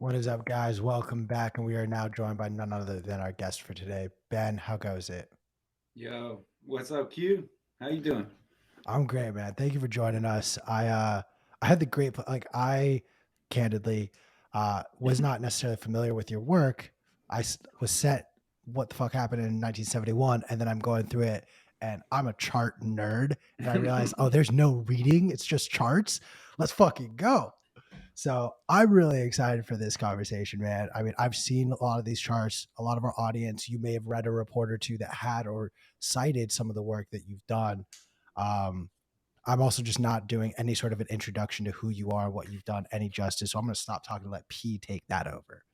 What is up, guys? Welcome back, and we are now joined by none other than our guest for today, Ben. How goes it? Yo, what's up, Q? How you doing? I'm great, man. Thank you for joining us. I had the great I candidly was not necessarily familiar with your work. Was set what the fuck happened in 1971, and then I'm going through it, and I'm a chart nerd, and I realized, oh, there's no reading; it's just charts. Let's fucking go. So I'm really excited for this conversation, man. I mean, I've seen a lot of these charts. A lot of our audience, you may have read a report or two that had or cited some of the work that you've done. Um, I'm also just not doing any sort of an introduction to who you are, what you've done, any justice. So I'm going to stop talking and let P take that over.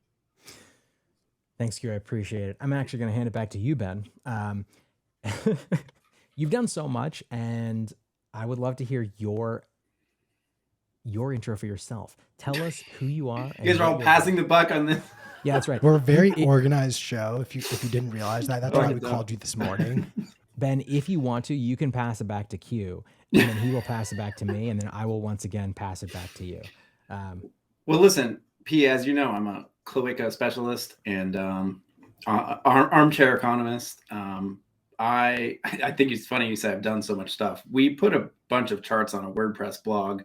Thanks, Q. I appreciate it. I'm actually going to hand it back to you, Ben. You've done so much, and I would love to hear your intro for yourself. Tell us who you are. You guys are all passing the buck on this. Yeah, that's right. We're a very organized show. If you didn't realize that, that's why we no. called you this morning. Ben, if you want to, you can pass it back to Q, and then he will pass it back to me, and then I will once again pass it back to you. Well, listen, P, as you know, I'm a cloaca specialist and armchair economist. I think it's funny you say I've done so much stuff. We put a bunch of charts on a WordPress blog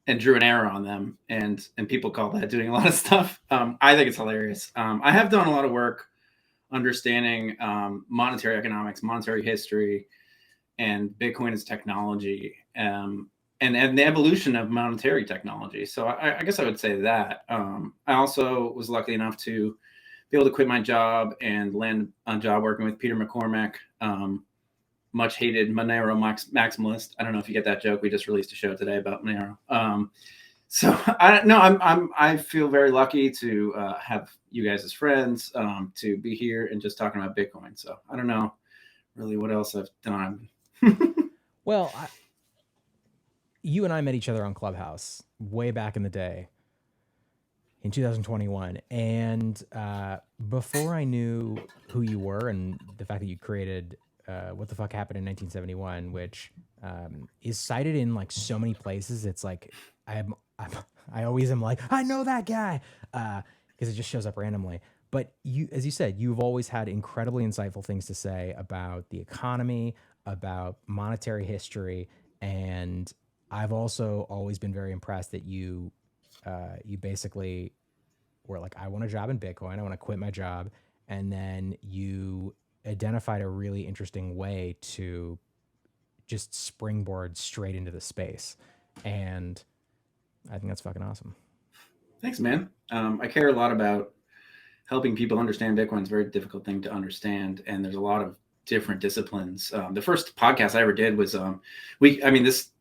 and drew an arrow on them, and people call that doing a lot of stuff. I think it's hilarious. I have done a lot of work understanding monetary economics, monetary history, and Bitcoin as technology, and the evolution of monetary technology. So I guess I would say that. I also was lucky enough to be able to quit my job and land a job working with Peter McCormack, much hated Monero maximalist. I don't know if you get that joke. We just released a show today about Monero. So I feel very lucky to have you guys as friends, to be here and just talking about Bitcoin. So I don't know really what else I've done. Well, you and I met each other on Clubhouse way back in the day in 2021. And before I knew who you were and the fact that you created What the Fuck Happened in 1971, which is cited in like so many places. It's like, I always am like, I know that guy, because it just shows up randomly. But you, as you said, you've always had incredibly insightful things to say about the economy, about monetary history, and I've also always been very impressed that you basically were like, I want a job in Bitcoin, I want to quit my job, and then you identified a really interesting way to just springboard straight into the space, and I think that's fucking awesome. Thanks, man. I care a lot about helping people understand Bitcoin. It's a very difficult thing to understand, and there's a lot of different disciplines. The first podcast I ever did was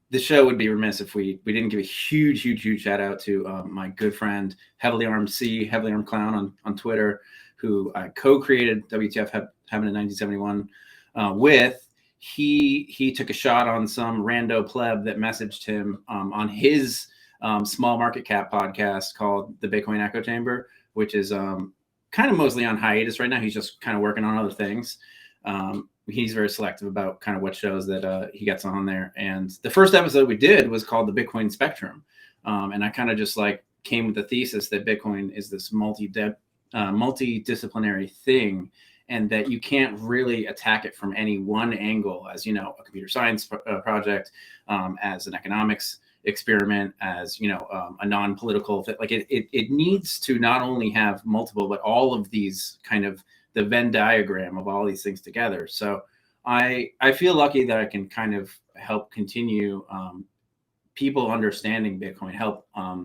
this show would be remiss if we didn't give a huge shout out to my good friend Heavily Armed Clown on Twitter, who I co-created WTF Happened in 1971 with. He took a shot on some rando pleb that messaged him on his small market cap podcast called the Bitcoin Echo Chamber, which is kind of mostly on hiatus right now. He's just kind of working on other things. He's very selective about kind of what shows that he gets on there. And the first episode we did was called the Bitcoin Spectrum. And I kind of just like came with the thesis that Bitcoin is this multidisciplinary thing, and that you can't really attack it from any one angle, as, you know, a computer science project, as an economics experiment, as, you know, a non-political fit. Like it needs to not only have multiple, but all of these kind of the Venn diagram of all these things together. So I feel lucky that I can kind of help continue people understanding Bitcoin, help I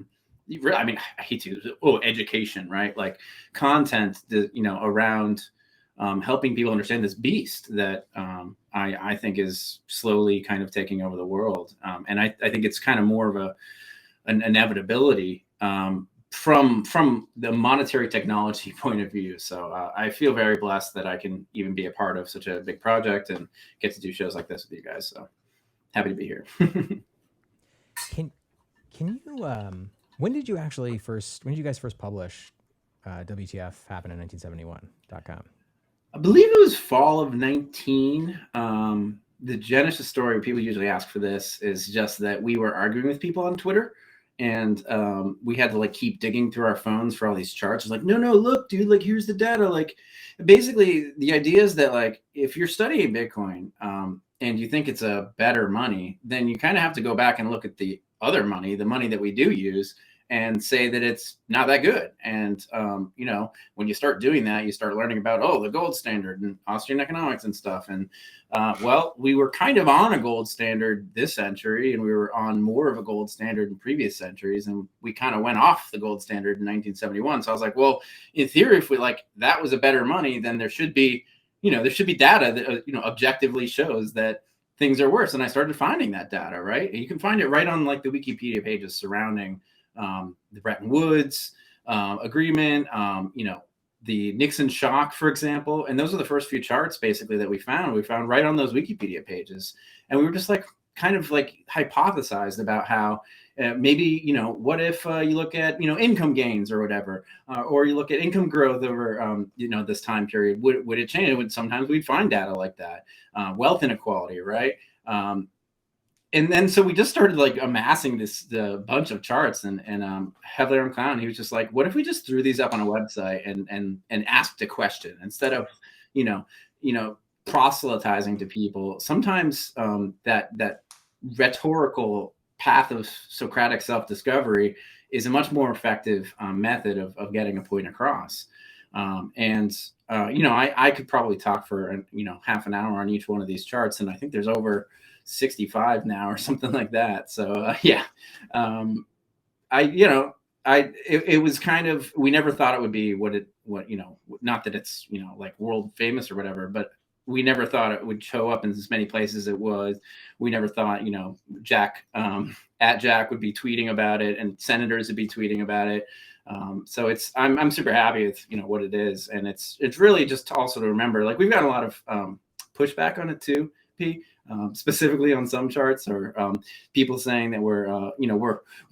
mean, I hate to education, right? Like content that, you know, around helping people understand this beast that I think is slowly kind of taking over the world. And I think it's kind of more of an inevitability from the monetary technology point of view. So I feel very blessed that I can even be a part of such a big project and get to do shows like this with you guys. So happy to be here. Can you when did you guys first publish WTF Happened in 1971.com? I believe it was fall of 19. The genesis story, people usually ask for this, is just that we were arguing with people on Twitter, and we had to like keep digging through our phones for all these charts. It's like, no, look, dude, like here's the data. Like basically the idea is that like if you're studying Bitcoin and you think it's a better money, then you kind of have to go back and look at the other money, the money that we do use, and say that it's not that good. And when you start doing that, you start learning about the gold standard and Austrian economics and stuff. And well, we were kind of on a gold standard this century, and we were on more of a gold standard in previous centuries, and we kind of went off the gold standard in 1971. So I was like, well, in theory, if we like that was a better money, then there should be data that objectively shows that things are worse. And I started finding that data, right? And you can find it right on like the Wikipedia pages surrounding the Bretton Woods agreement, the Nixon shock, for example. And those are the first few charts basically that we found right on those Wikipedia pages. And we were just like kind of like hypothesized about how maybe, what if you look at, income gains or whatever, or you look at income growth over, this time period, would it change? Sometimes we'd find data like that, wealth inequality, right? And then so we just started like amassing the bunch of charts, and Heather Clown, he was just like, what if we just threw these up on a website and asked a question instead of proselytizing to people? Sometimes that rhetorical path of Socratic self-discovery is a much more effective method of getting a point across. I could probably talk for half an hour on each one of these charts, and I think there's over 65 now or something like that. So it was kind of, we never thought it would be not that it's like world famous or whatever, but we never thought it would show up in as many places as it was. We never thought Jack at Jack would be tweeting about it, and senators would be tweeting about it. So I'm super happy with what it is, and it's really just also to remember, like, we've got a lot of pushback on it too, P. Specifically on some charts, or people saying that we're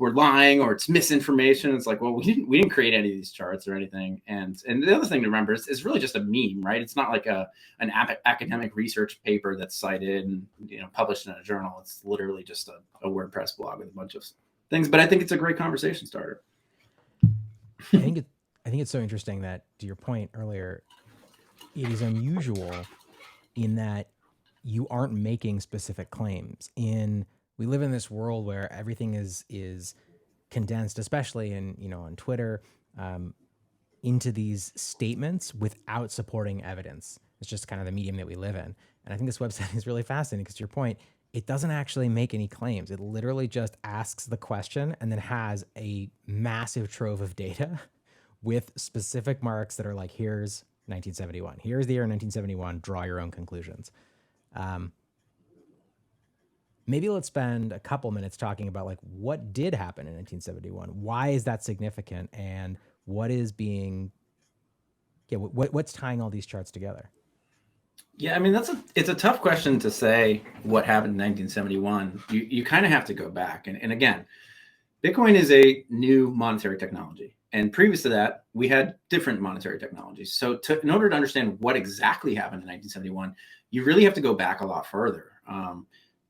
lying or it's misinformation. It's like, well, we didn't create any of these charts or anything. And the other thing to remember is it's really just a meme, right? It's not like an academic research paper that's cited and published in a journal. It's literally just a WordPress blog with a bunch of things. But I think it's a great conversation starter. I think it's so interesting that, to your point earlier, it is unusual in that you aren't making specific claims. We live in this world where everything is condensed, especially on Twitter, into these statements without supporting evidence. It's just kind of the medium that we live in. And I think this website is really fascinating because, to your point, it doesn't actually make any claims. It literally just asks the question and then has a massive trove of data with specific marks that are like, here's 1971. Here's the year 1971. Draw your own conclusions. Maybe let's spend a couple minutes talking about like what did happen in 1971. Why is that significant, and what is what's tying all these charts together? Yeah, I mean, it's a tough question to say what happened in 1971. You kind of have to go back, and again, Bitcoin is a new monetary technology, and previous to that, we had different monetary technologies. So in order to understand what exactly happened in 1971, you really have to go back a lot further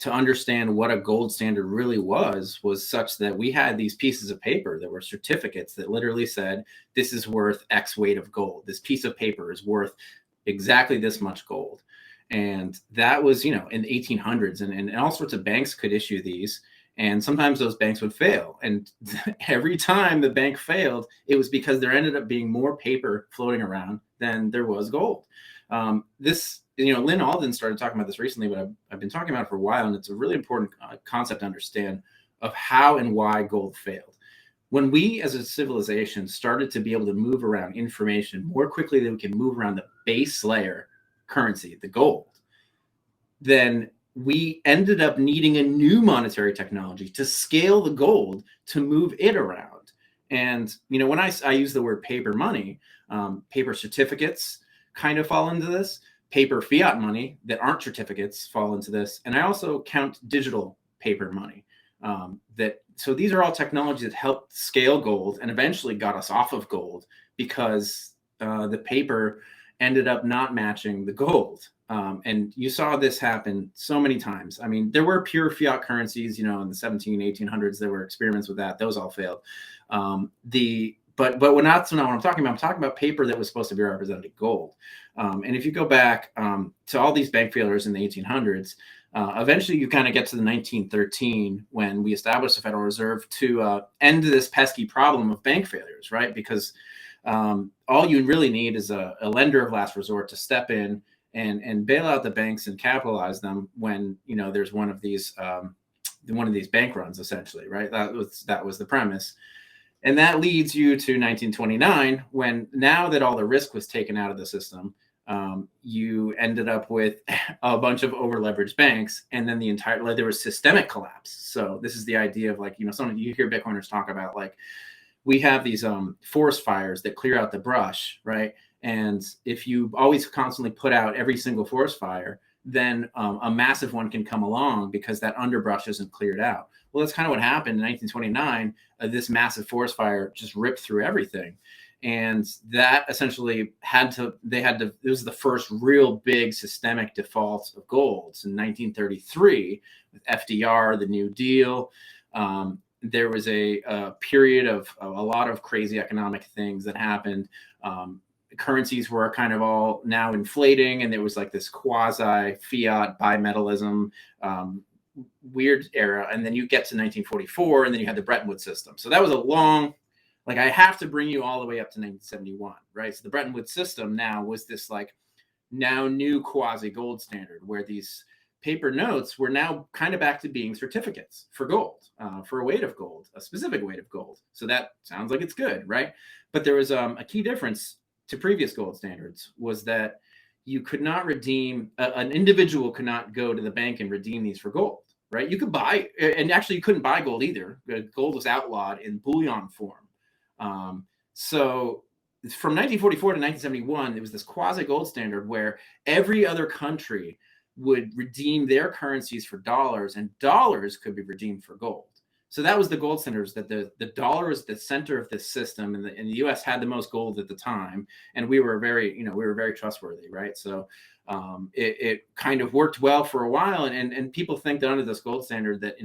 to understand what a gold standard really was such that we had these pieces of paper that were certificates that literally said, this is worth X weight of gold. This piece of paper is worth exactly this much gold. And that was, in the 1800s, and all sorts of banks could issue these. And sometimes those banks would fail. And every time the bank failed, it was because there ended up being more paper floating around than there was gold. Lynn Alden started talking about this recently, but I've been talking about it for a while, and it's a really important concept to understand of how and why gold failed. When we as a civilization started to be able to move around information more quickly than we can move around the base layer currency, the gold, then we ended up needing a new monetary technology to scale the gold to move it around. And, when I use the word paper money, paper certificates kind of fall into this. Paper fiat money that aren't certificates fall into this. And I also count digital paper money. So these are all technologies that helped scale gold and eventually got us off of gold because the paper ended up not matching the gold. And you saw this happen so many times. I mean, there were pure fiat currencies, in the 1800s, there were experiments with that. Those all failed. But that's not what I'm talking about. I'm talking about paper that was supposed to be represented gold. And if you go back to all these bank failures in the 1800s, eventually you kind of get to the 1913 when we established the Federal Reserve to end this pesky problem of bank failures, right? Because all you really need is a lender of last resort to step in and bail out the banks and capitalize them when there's one of these bank runs, essentially, right? That was the premise. And that leads you to 1929, when now that all the risk was taken out of the system, you ended up with a bunch of over-leveraged banks, and then there was systemic collapse. So this is the idea of you hear Bitcoiners talk about, we have these forest fires that clear out the brush, right? And if you always constantly put out every single forest fire, then a massive one can come along because that underbrush isn't cleared out. Well, that's kind of what happened in 1929. This massive forest fire just ripped through everything. And that essentially it was the first real big systemic default of gold. So in 1933, with FDR, the New Deal, there was a period of a lot of crazy economic things that happened. Currencies were kind of all now inflating, and there was this quasi fiat bimetallism weird era. And then you get to 1944, and then you had the Bretton Woods system. So that was a long, I have to bring you all the way up to 1971, right? So the Bretton Woods system now was this now new quasi gold standard, where these paper notes were now kind of back to being certificates for gold, for a weight of gold, a specific weight of gold. So that sounds like it's good, right? But there was a key difference to previous gold standards, was that you could not redeem, an individual could not go to the bank and redeem these for gold, right? You could buy, and actually you couldn't buy gold either. Gold was outlawed in bullion form. So from 1944 to 1971, it was this quasi gold standard where every other country would redeem their currencies for dollars, and dollars could be redeemed for gold. So that was the gold standards, that the dollar is the center of this system, and the U.S. had the most gold at the time, and we were very trustworthy, right? So it kind of worked well for a while, and people think that under this gold standard that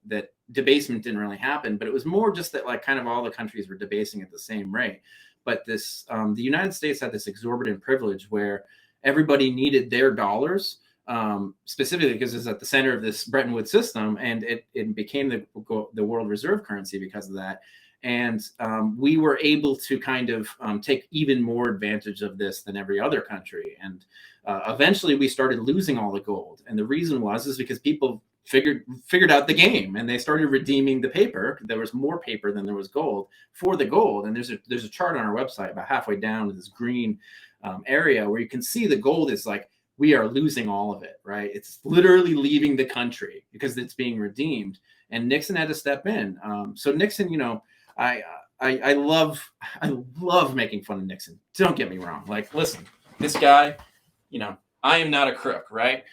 that debasement didn't really happen, but it was more just that kind of all the countries were debasing at the same rate. But the United States had this exorbitant privilege where everybody needed their dollars. Specifically because it's at the center of this Bretton Woods system, and it became the world reserve currency because of that. And we were able to kind of take even more advantage of this than every other country. And eventually we started losing all the gold. And the reason is because people figured out the game, and they started redeeming the paper. There was more paper than there was gold for the gold. And there's a chart on our website about halfway down to this green area where you can see the gold is we are losing all of it, right? It's literally leaving the country because it's being redeemed. And Nixon had to step in. So Nixon, I love making fun of Nixon. Don't get me wrong. Listen, this guy, I am not a crook, right?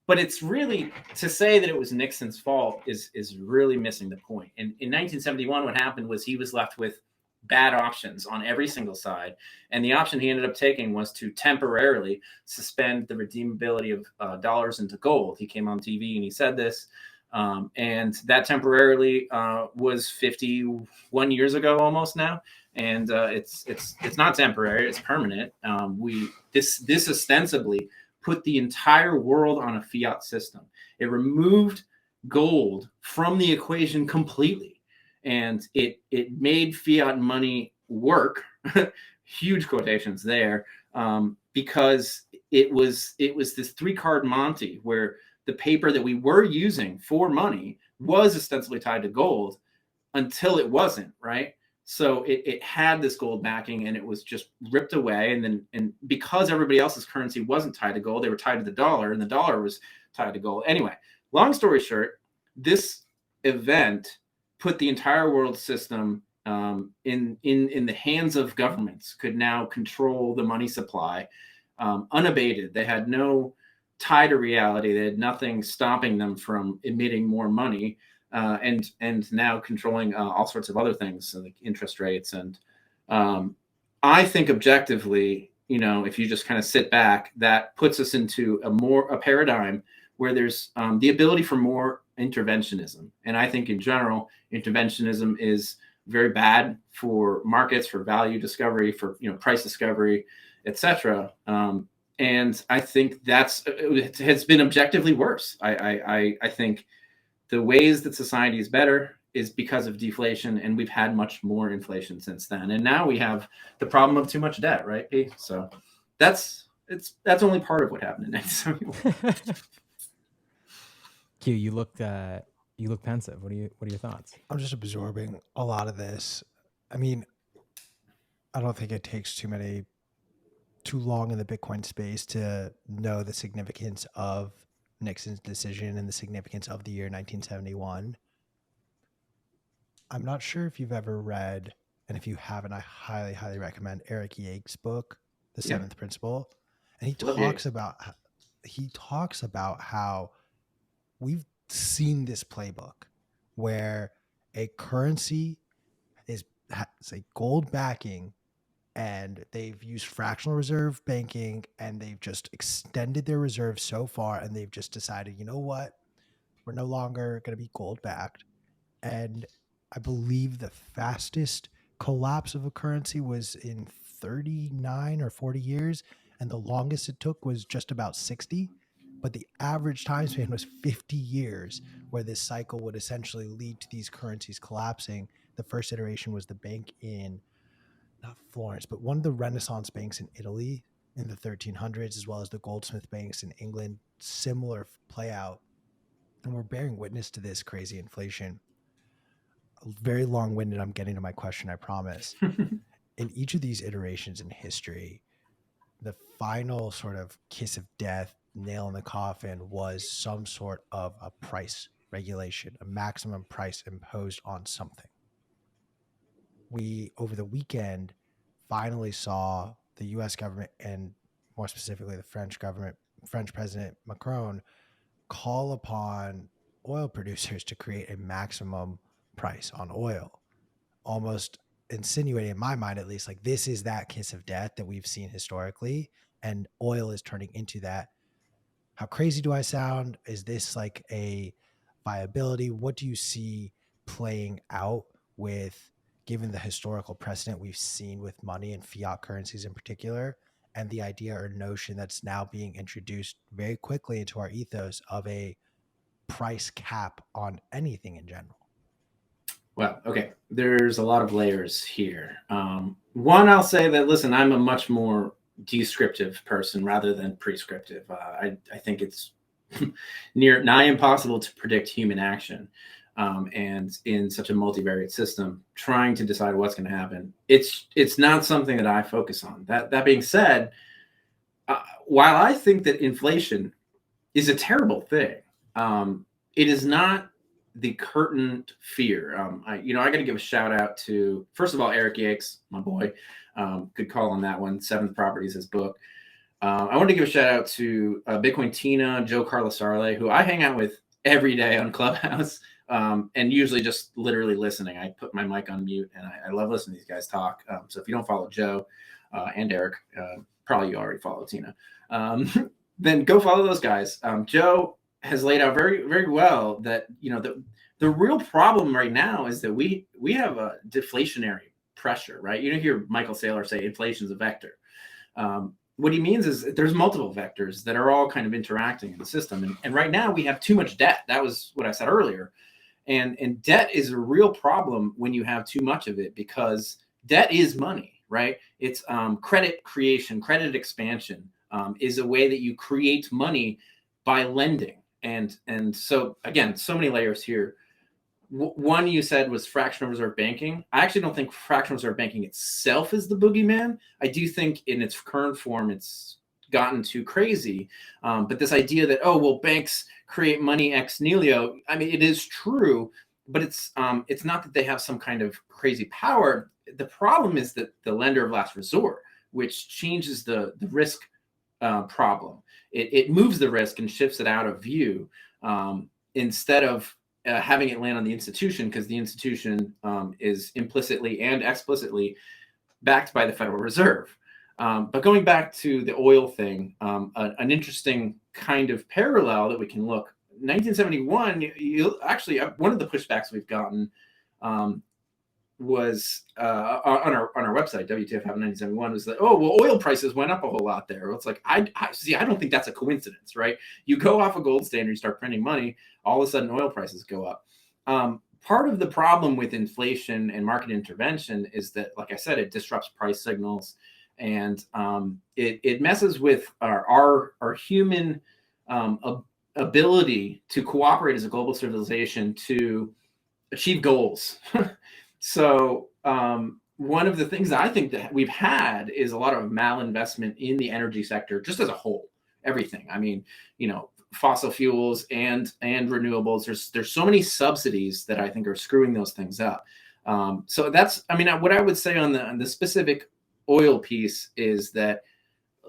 But it's really, to say that it was Nixon's fault is really missing the point. And in 1971, what happened was he was left with bad options on every single side. And the option he ended up taking was to temporarily suspend the redeemability of dollars into gold. He came on TV and he said this. And that temporarily was 51 years ago almost now. And it's not temporary, it's permanent. This ostensibly put the entire world on a fiat system. It removed gold from the equation completely. And it made fiat money work, huge quotations there, because it was this 3-card Monte where the paper that we were using for money was ostensibly tied to gold until it wasn't, right? So it had this gold backing, and it was just ripped away. And because everybody else's currency wasn't tied to gold, they were tied to the dollar, and the dollar was tied to gold. Anyway, long story short, this event put the entire world system in the hands of governments, could now control the money supply unabated. They had no tie to reality. They had nothing stopping them from emitting more money, and now controlling all sorts of other things, like interest rates. And I think objectively, if you just kind of sit back, that puts us into a paradigm where there's the ability for more interventionism. And I think in general, interventionism is very bad for markets, for value discovery, for price discovery, etc. And I think it has been objectively worse. I think the ways that society is better is because of deflation, and we've had much more inflation since then. And now we have the problem of too much debt, right, P? So that's only part of what happened in 1971. Q, you look pensive. What are your thoughts? I'm just absorbing a lot of this. I mean, I don't think it takes too long in the Bitcoin space to know the significance of Nixon's decision and the significance of the year 1971. I'm not sure if you've ever read, and if you haven't, I highly, highly recommend Eric Yake's book, The Seventh Principle. And he talks about how we've seen this playbook where a currency has a gold backing, and they've used fractional reserve banking, and they've just extended their reserves so far, and they've just decided, you know what, we're no longer going to be gold backed. And I believe the fastest collapse of a currency was in 39 or 40 years, and the longest it took was just about 60. But the average time span was 50 years, where this cycle would essentially lead to these currencies collapsing. The first iteration was the bank in, not Florence, but one of the Renaissance banks in Italy in the 1300s, as well as the goldsmith banks in England. Similar play out. And we're bearing witness to this crazy inflation. Very long-winded. I'm getting to my question, I promise. In each of these iterations in history, the final sort of kiss of death, nail in the coffin, was some sort of a price regulation, a maximum price imposed on something. We, over the weekend, finally saw the US government, and more specifically the French government, French President Macron, call upon oil producers to create a maximum price on oil, almost insinuating, in my mind at least, like this is that kiss of death that we've seen historically, and oil is turning into that. How crazy do I sound? Is this like a viability? What do you see playing out with, given the historical precedent we've seen with money and fiat currencies in particular, and the idea or notion that's now being introduced very quickly into our ethos of a price cap on anything in general? Well, okay. There's a lot of layers here. One, I'll say that, listen, I'm a much more descriptive person rather than prescriptive. I think it's nigh impossible to predict human action. And in such a multivariate system, trying to decide what's going to happen, it's not something that I focus on. That being said, while I think that inflation is a terrible thing, it is not the curtained fear. I got to give a shout out to, first of all, Eric Yakes, my boy. Good call on that one. Seventh Properties, his book. I want to give a shout out to Bitcoin Tina, Joe Carlasarle, who I hang out with every day on Clubhouse, and usually just literally listening. I put my mic on mute, and I love listening to these guys talk. So if you don't follow Joe and Eric, probably you already follow Tina, then go follow those guys. Joe has laid out very, very well that the real problem right now is that we have a deflationary pressure, right? You don't hear Michael Saylor say inflation is a vector. What he means is there's multiple vectors that are all kind of interacting in the system, and right now we have too much debt. That was what I said earlier, and debt is a real problem when you have too much of it, because debt is money, right? It's credit creation, credit expansion is a way that you create money by lending. And so, again, so many layers here. One you said was fractional reserve banking. I actually don't think fractional reserve banking itself is the boogeyman. I do think in its current form, it's gotten too crazy. But this idea that, banks create money ex nihilo, I mean, it is true, but it's not that they have some kind of crazy power. The problem is that the lender of last resort, which changes the risk problem. It moves the risk and shifts it out of view, instead of having it land on the institution, because the institution is implicitly and explicitly backed by the Federal Reserve. But going back to the oil thing, an interesting kind of parallel that we can look. 1971, actually one of the pushbacks we've gotten was on our website, WTF 1971, was that, oh, well, oil prices went up a whole lot there. Well, it's like, I don't think that's a coincidence, right? You go off a gold standard, you start printing money, all of a sudden oil prices go up. Part of the problem with inflation and market intervention is that, like I said, it disrupts price signals, and it messes with our human ability to cooperate as a global civilization to achieve goals. So one of the things that I think that we've had is a lot of malinvestment in the energy sector, just as a whole, everything. I mean, fossil fuels and renewables. There's so many subsidies that I think are screwing those things up. So that's, I mean, what I would say on the specific oil piece is that,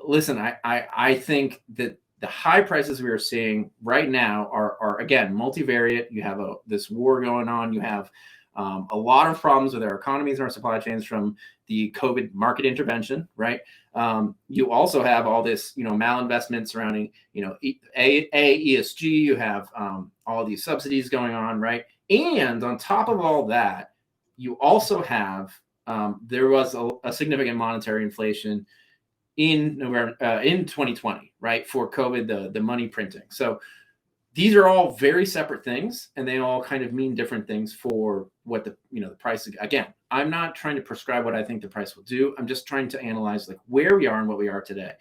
listen, I think that the high prices we are seeing right now are again multivariate. You have this war going on. You have a lot of problems with our economies and our supply chains from the COVID market intervention, right? You also have all this, malinvestment surrounding, ESG. You have all these subsidies going on, right? And on top of all that, you also have there was a significant monetary inflation in November in 2020, right, for COVID, the money printing. So these are all very separate things, and they all kind of mean different things for what the price. Again, I'm not trying to prescribe what I think the price will do. I'm just trying to analyze like where we are and what we are today.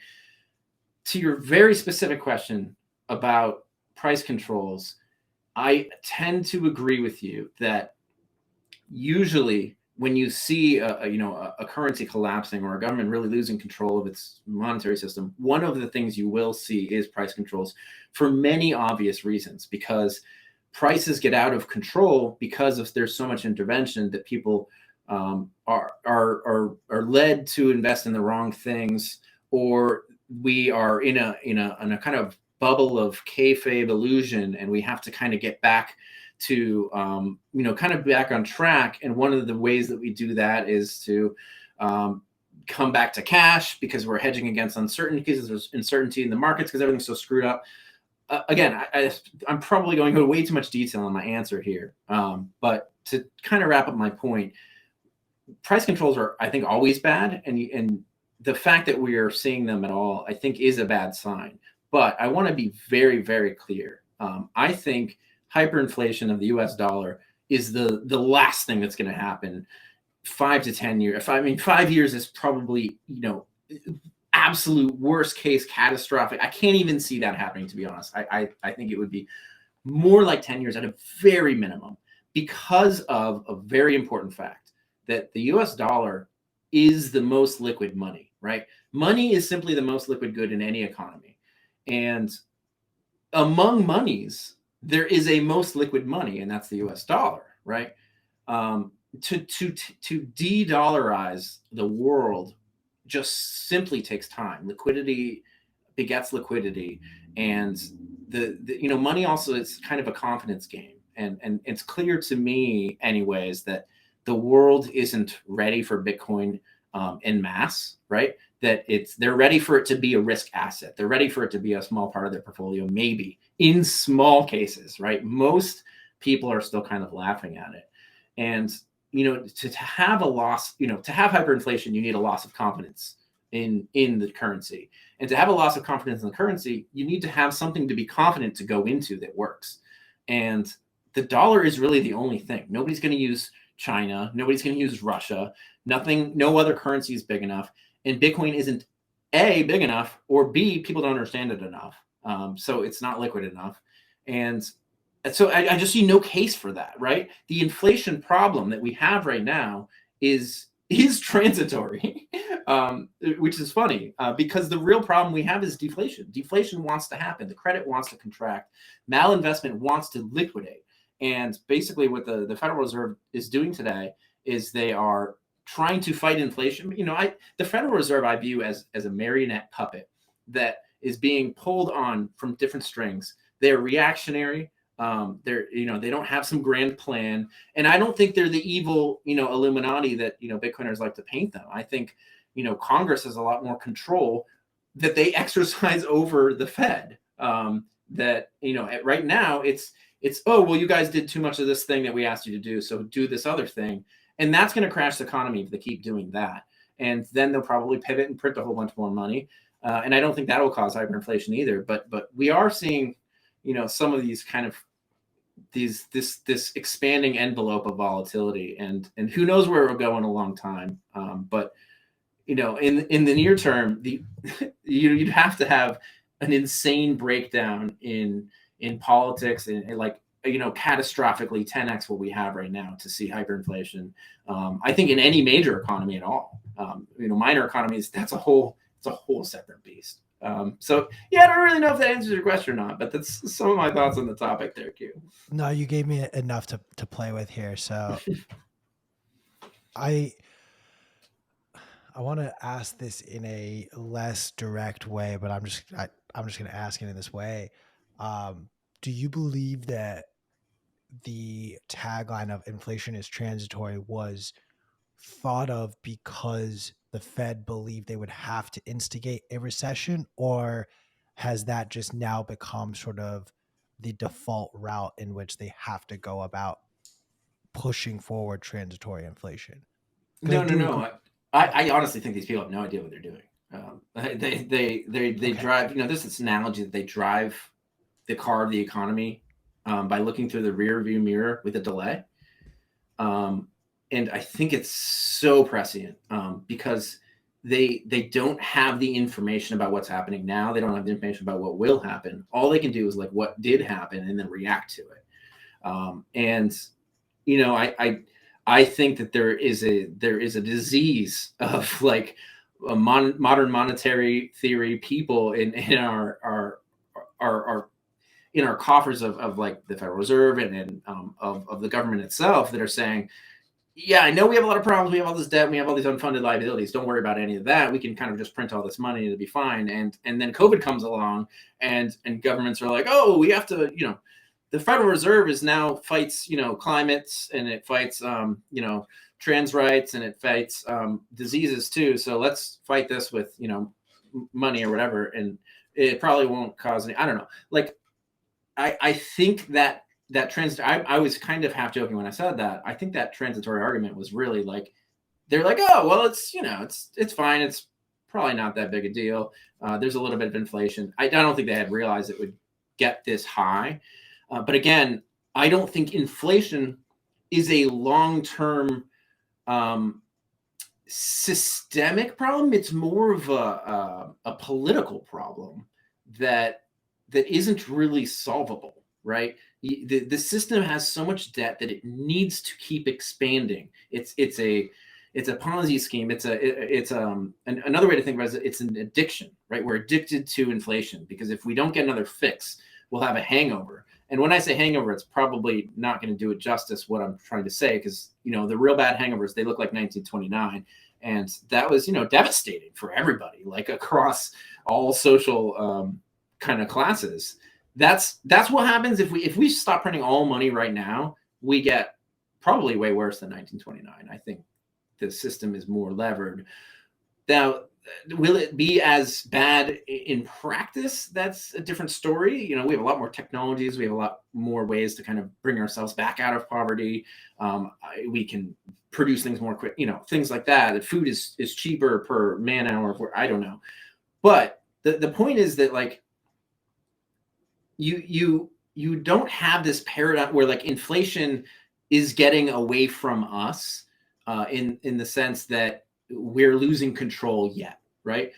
To your very specific question about price controls, I tend to agree with you that usually when you see a currency collapsing or a government really losing control of its monetary system, one of the things you will see is price controls for many obvious reasons, because prices get out of control because there's so much intervention that people are led to invest in the wrong things, or we are in a kind of bubble of kayfabe illusion, and we have to kind of get back to kind of back on track. And one of the ways that we do that is to come back to cash, because we're hedging against uncertainty, because there's uncertainty in the markets, because everything's so screwed up. Again, I'm probably going into way too much detail in my answer here, but to kind of wrap up my point, price controls are, I think, always bad, and the fact that we are seeing them at all, I think, is a bad sign. But I want to be very, very clear. I think hyperinflation of the US dollar is the last thing that's going to happen 5 to 10 years. 5 years is probably, absolute worst case catastrophic. I can't even see that happening, to be honest. I think it would be more like 10 years at a very minimum, because of a very important fact that the US dollar is the most liquid money, right? Money is simply the most liquid good in any economy. And among monies, there is a most liquid money, and that's the US dollar, right? To de-dollarize the world just simply takes time. Liquidity begets liquidity, and the money also is kind of a confidence game, and it's clear to me, anyways, that the world isn't ready for Bitcoin en masse, right? That they're ready for it to be a risk asset. They're ready for it to be a small part of their portfolio, maybe in small cases, right? Most people are still kind of laughing at it. And, to have a loss, to have hyperinflation, you need a loss of confidence in the currency. And to have a loss of confidence in the currency, you need to have something to be confident to go into that works. And the dollar is really the only thing. Nobody's going to use China. Nobody's going to use Russia. No other currency is big enough. And Bitcoin isn't A, big enough, or B, people don't understand it enough. So it's not liquid enough. And so I just see no case for that, right? The inflation problem that we have right now is transitory, which is funny, because the real problem we have is deflation. Deflation wants to happen. The credit wants to contract. Malinvestment wants to liquidate. And basically what the Federal Reserve is doing today is they are trying to fight inflation. The Federal Reserve I view as a marionette puppet that is being pulled on from different strings. They're reactionary. They don't have some grand plan, and I don't think they're the evil, Illuminati that Bitcoiners like to paint them. I think, Congress has a lot more control that they exercise over the Fed. That right now it's oh well, you guys did too much of this thing that we asked you to do, so do this other thing, and that's going to crash the economy if they keep doing that. And then they'll probably pivot and print a whole bunch more money, and I don't think that will cause hyperinflation either. But we are seeing some of these kind of this expanding envelope of volatility, and who knows where it will go in a long time. But in the near term, you'd have to have an insane breakdown in politics and like catastrophically 10x what we have right now to see hyperinflation. I think in any major economy at all. Minor economies, it's a whole separate beast. So yeah, I don't really know if that answers your question or not, but that's some of my thoughts on the topic there, Q. No, you gave me enough to play with here. So I want to ask this in a less direct way, but I'm just going to ask it in this way. Do you believe that the tagline of inflation is transitory was thought of because the Fed believed they would have to instigate a recession, or has that just now become sort of the default route in which they have to go about pushing forward transitory inflation? No. I honestly think these people have no idea what they're doing. They drive. There's this analogy that they drive the car of the economy by looking through the rear view mirror with a delay. And I think it's so prescient because they don't have the information about what's happening now. They don't have the information about what will happen. All they can do is like what did happen and then react to it. I think that there is a disease of like a modern monetary theory people in our in our coffers of like the Federal Reserve and of the government itself that are saying, yeah, I know we have a lot of problems. We have all this debt. We have all these unfunded liabilities. Don't worry about any of that. We can kind of just print all this money and it'll be fine. And then COVID comes along and governments are like, oh, we have to, the Federal Reserve is now fights, climates, and it fights, trans rights, and it fights diseases too. So let's fight this with, money or whatever. And it probably won't cause any, I don't know. Like, I think that I was kind of half joking when I said that. I think that transitory argument was really like, they're like, oh, well, it's, it's fine. It's probably not that big a deal. There's a little bit of inflation. I don't think they had realized it would get this high. But again, I don't think inflation is a long-term systemic problem. It's more of a political problem that isn't really solvable, right? The system has so much debt that it needs to keep expanding. It's a Ponzi scheme. Another way to think about it is it's an addiction, right? We're addicted to inflation because if we don't get another fix, we'll have a hangover. And when I say hangover, it's probably not going to do it justice what I'm trying to say, because the real bad hangovers, they look like 1929, and that was devastating for everybody, like across all social kind of classes. That's what happens if we stop printing all money right now. We get probably way worse than 1929. I think the system is more levered. Now, will it be as bad in practice? That's a different story. We have a lot more technologies. We have a lot more ways to kind of bring ourselves back out of poverty. We can produce things more quick, things like that. The food is cheaper per man hour. I don't know. But the point is that like you don't have this paradigm where like inflation is getting away from us in the sense that we're losing control yet, right?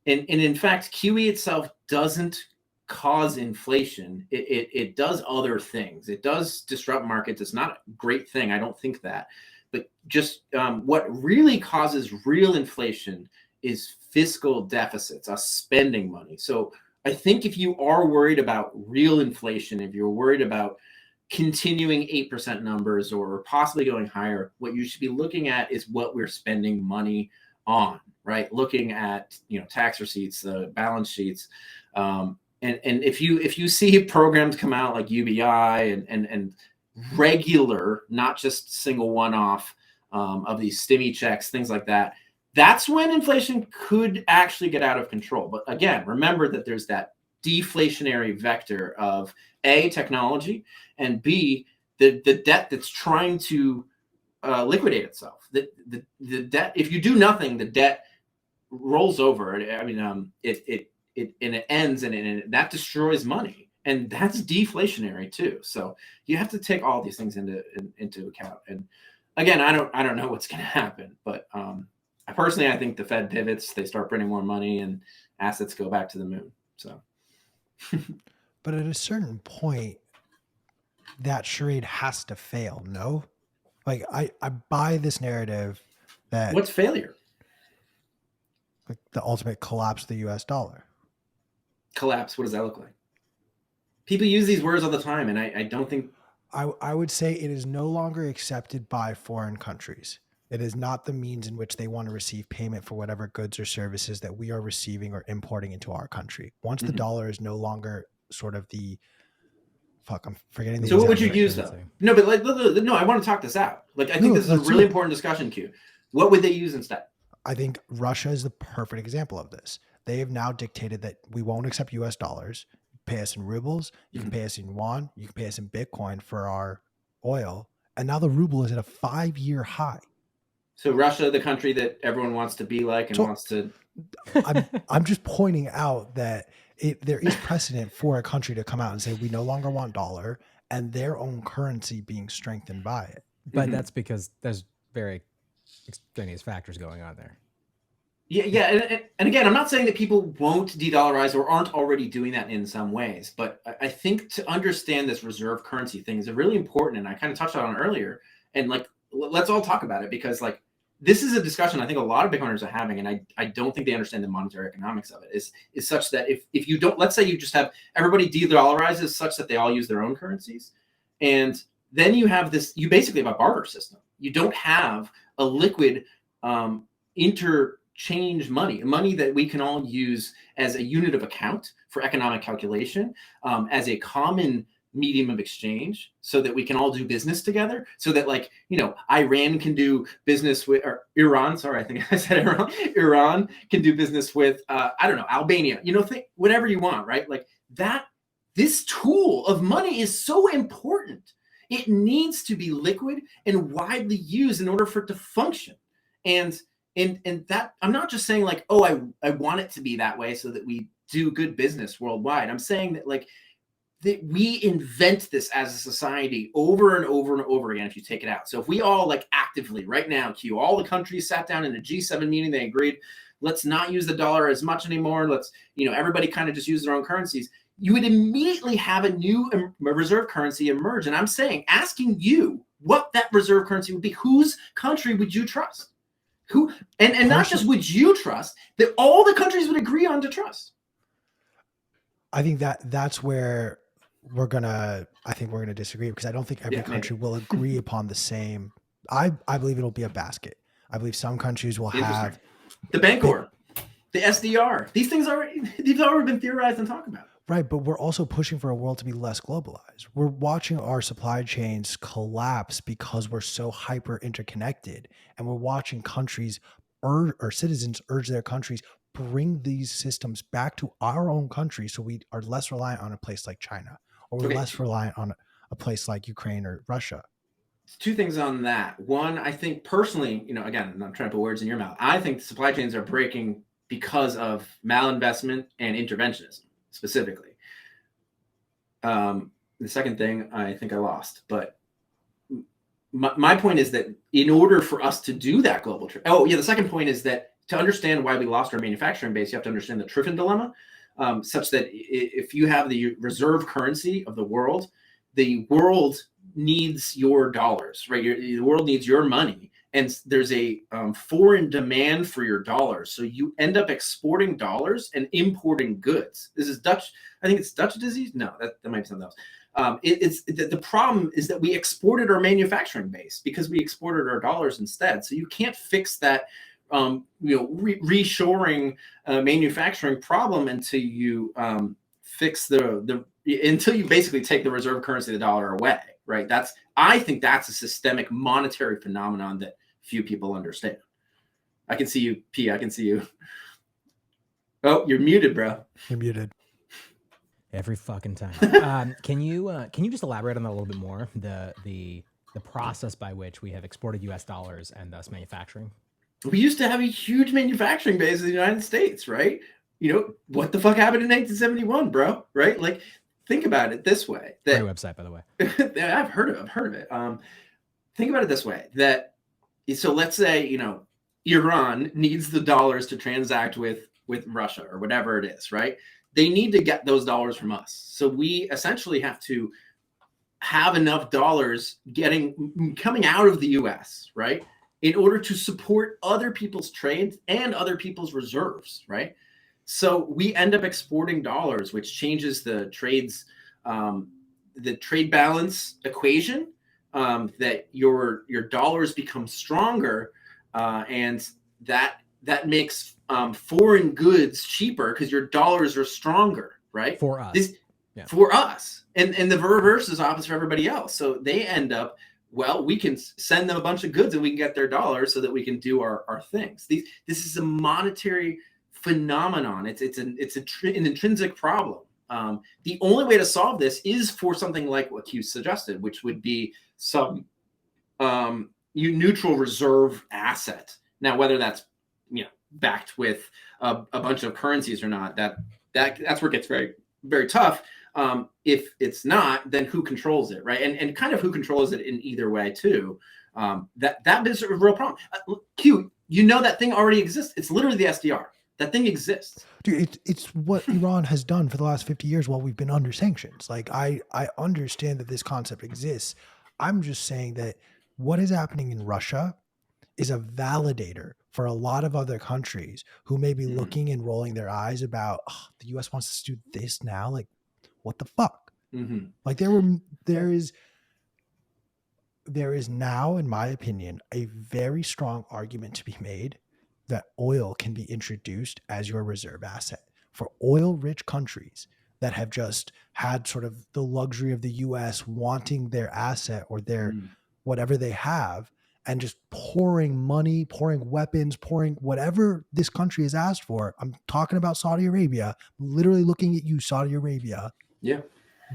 And in fact, QE itself doesn't cause inflation. It does other things. It does disrupt markets. It's not a great thing. I don't think that. But just what really causes real inflation is fiscal deficits, us spending money. So I think if you are worried about real inflation, if you're worried about continuing 8% numbers or possibly going higher, what you should be looking at is what we're spending money on, right? Looking at tax receipts, balance sheets, and if you see programs come out like UBI and regular, not just single one-off of these stimmy checks, things like that, that's when inflation could actually get out of control. But again, remember that there's that deflationary vector of A, technology, and B, the debt that's trying to liquidate itself. The debt, if you do nothing, the debt rolls over. I mean, it ends, and that destroys money, and that's deflationary too. So you have to take all these things into account. And again, I don't know what's going to happen, but I think the Fed pivots, they start printing more money, and assets go back to the moon. So, But at a certain point, that charade has to fail. No, like I buy this narrative that what's failure? like the ultimate collapse of the U.S. dollar. Collapse. What does that look like? People use these words all the time, and I don't think. I would say it is no longer accepted by foreign countries. It is not the means in which they want to receive payment for whatever goods or services that we are receiving or importing into our country. Once the dollar is no longer sort of the I'm forgetting the. So what would you exact use though? No, but no, I want to talk this out. Like I think this is a really important discussion, Q. What would they use instead? I think Russia is the perfect example of this. They have now dictated that we won't accept US dollars. Pay us in rubles, you can pay us in yuan, you can pay us in Bitcoin for our oil. And now the ruble is at a 5-year high. So Russia, the country that everyone wants to be like and wants to. I'm just pointing out that there is precedent for a country to come out and say we no longer want dollar, and their own currency being strengthened by it. But that's because there's very extraneous factors going on there. Yeah. And again, I'm not saying that people won't de-dollarize or aren't already doing that in some ways, but I think to understand this reserve currency thing is really important. And I kind of touched on it earlier. And like, let's all talk about it, because like, this is a discussion I think a lot of Bitcoiners are having, and I don't think they understand the monetary economics of it. Is such that if you don't, let's say you just have everybody de-dollarizes such that they all use their own currencies, and then you have this, you basically have a barter system. You don't have a liquid interchange money that we can all use as a unit of account for economic calculation, as a common medium of exchange, so that we can all do business together, so that like, you know, Iran can do business with, or Iran, sorry, I think I said Iran can do business with, I don't know, Albania, you know, think whatever you want, right? Like that, this tool of money is so important. It needs to be liquid and widely used in order for it to function. And that, I'm not just saying like, oh, I want it to be that way so that we do good business worldwide. I'm saying that like, that we invent this as a society over and over and over again if you take it out. So if we all like actively right now, Q, all the countries sat down in a G7 meeting, they agreed, let's not use the dollar as much anymore. Let's, you know, everybody kind of just use their own currencies. You would immediately have a new reserve currency emerge. And I'm saying, asking you what that reserve currency would be, whose country would you trust? Who, and not just would you trust, that all the countries would agree on to trust. I think that's where we're gonna disagree, because I don't think every country will agree upon the same. I believe it'll be a basket. I believe some countries will have the Bancor, the SDR. These things they've already been theorized and talked about. Right, but we're also pushing for a world to be less globalized. We're watching our supply chains collapse because we're so hyper interconnected, and we're watching countries or citizens urge their countries bring these systems back to our own country, so we are less reliant on a place like China, or we're less reliant on a place like Ukraine or Russia. Two things on that. One, I think personally, you know, again, I'm not trying to put words in your mouth. I think the supply chains are breaking because of malinvestment and interventionism specifically. The second thing, I think I lost, but my point is that in order for us to do that global trade, the second point is that to understand why we lost our manufacturing base, you have to understand the Triffin dilemma, such that if you have the reserve currency of the world needs your dollars, right? The world needs your money, and there's a foreign demand for your dollars. So you end up exporting dollars and importing goods. This is Dutch. I think it's Dutch disease. No, that might be something else. The problem is that we exported our manufacturing base because we exported our dollars instead. So you can't fix that reshoring manufacturing problem until you fix until you basically take the reserve currency of the dollar away, right? I think that's a systemic monetary phenomenon that few people understand. I can see you, P. I can see you. Oh, you're muted, bro. You're muted. Every fucking time. Can you just elaborate on that a little bit more? The process by which we have exported U.S. dollars and thus manufacturing. We used to have a huge manufacturing base in the United States, right? You know, what the fuck happened in 1971, bro? Right? Like, think about it this way. Great website, by the way. I've heard of it. Think about it this way. So let's say, you know, Iran needs the dollars to transact with Russia or whatever it is, right? They need to get those dollars from us. So we essentially have to have enough dollars coming out of the US, right? In order to support other people's trades and other people's reserves, right? So we end up exporting dollars, which changes the trade balance equation. That your dollars become stronger, and that makes foreign goods cheaper because your dollars are stronger, right? For us. For us, and the reverse is opposite for everybody else. So they end up, well, we can send them a bunch of goods and we can get their dollars so that we can do our things. This is a monetary phenomenon. It's an intrinsic problem. The only way to solve this is for something like what you suggested, which would be some neutral reserve asset. Now, whether that's backed with a bunch of currencies or not, that's where it gets very, very tough. If it's not, then who controls it, right? And kind of who controls it in either way too. That is a real problem. Q, that thing already exists. It's literally the SDR. That thing exists. Dude, it's what Iran has done for the last 50 years while we've been under sanctions. Like, I understand that this concept exists. I'm just saying that what is happening in Russia is a validator for a lot of other countries who may be looking and rolling their eyes about, the US wants us to do this now. Like, what the fuck? Mm-hmm. Like, there is now, in my opinion, a very strong argument to be made that oil can be introduced as your reserve asset for oil-rich countries that have just had sort of the luxury of the US wanting their asset or their whatever they have, and just pouring money, pouring weapons, pouring whatever this country has asked for. I'm talking about Saudi Arabia, literally looking at you, Saudi Arabia. Yeah.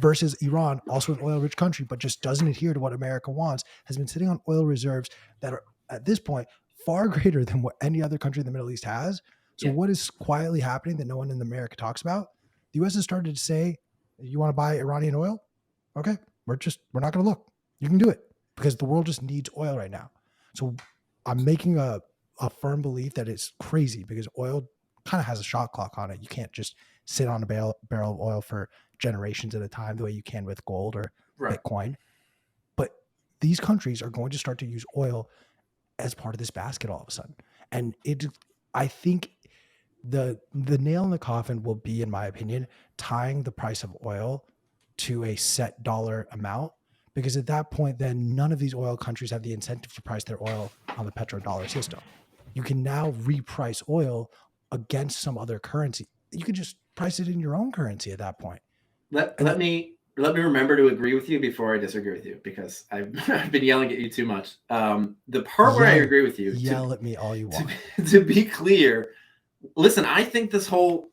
Versus Iran, also an oil-rich country, but just doesn't adhere to what America wants, has been sitting on oil reserves that are, at this point, far greater than what any other country in the Middle East has. So what is quietly happening that no one in America talks about? The U.S. has started to say, you want to buy Iranian oil? Okay, we're not going to look. You can do it because the world just needs oil right now. So I'm making a firm belief that it's crazy because oil kind of has a shot clock on it. You can't just sit on a barrel of oil for generations at a time the way you can with gold or Bitcoin. But these countries are going to start to use oil as part of this basket all of a sudden. And I think the nail in the coffin will be, in my opinion, tying the price of oil to a set dollar amount, because at that point, then none of these oil countries have the incentive to price their oil on the petrodollar system. You can now reprice oil against some other currency. You could just price it in your own currency at that point. Let me remember to agree with you before I disagree with you, because I've been yelling at you too much. The part where I agree with you, yell at me all you want. To be clear, listen, I think this whole,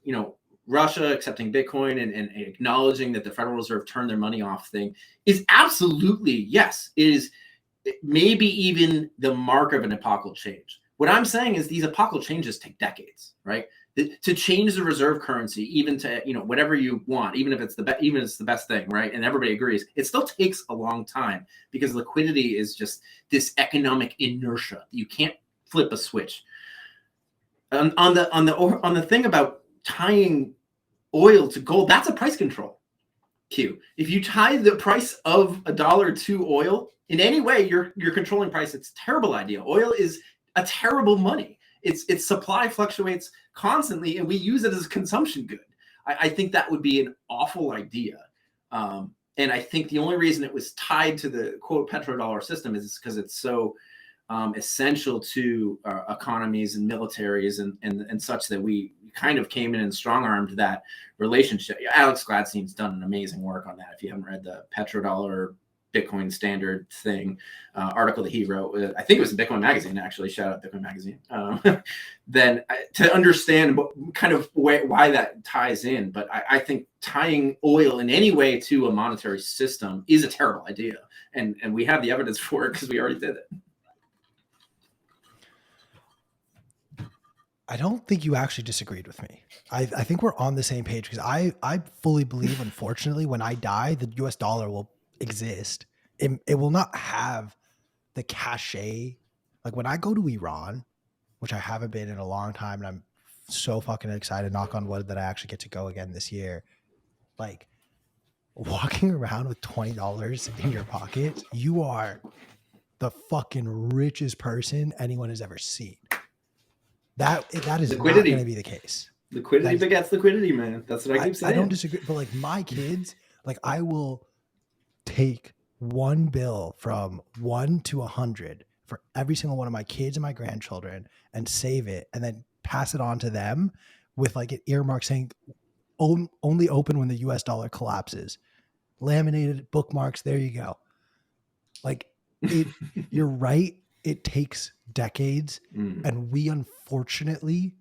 Russia accepting Bitcoin and acknowledging that the Federal Reserve turned their money off thing is absolutely, yes, it is maybe even the mark of an epochal change. What I'm saying is these epochal changes take decades, right? To change the reserve currency, even to whatever you want, even if it's the best thing, right? And everybody agrees, it still takes a long time because liquidity is just this economic inertia. You can't flip a switch. On the thing about tying oil to gold, that's a price control. Q. If you tie the price of $1 to oil in any way, you're controlling price. It's a terrible idea. Oil is a terrible money. Its supply fluctuates constantly, and we use it as a consumption good. I think that would be an awful idea. And I think the only reason it was tied to the quote petrodollar system is because it's so essential to economies and militaries and such that we kind of came in and strong-armed that relationship. Alex Gladstein's done an amazing work on that. If you haven't read the Petrodollar Bitcoin standard thing, article that he wrote, I think it was in Bitcoin Magazine, actually, shout out Bitcoin Magazine, then to understand kind of why that ties in. But I think tying oil in any way to a monetary system is a terrible idea. And we have the evidence for it because we already did it. I don't think you actually disagreed with me. I think we're on the same page because I fully believe, unfortunately, when I die, the US dollar will exist. It will not have the cachet. Like when I go to Iran, which I haven't been in a long time, and I'm so fucking excited, knock on wood, that I actually get to go again this year. Like walking around with $20 in your pocket, you are the fucking richest person anyone has ever seen. That is Liquidity. not going to be the case. Liquidity begets liquidity, man. That's what I keep saying. I don't disagree, but like my kids, like I will take one bill from 1 to 100 for every single one of my kids and my grandchildren and save it and then pass it on to them with like an earmark saying only open when the US dollar collapses. Laminated bookmarks, there you go. Like you're right, it takes decades, and we unfortunately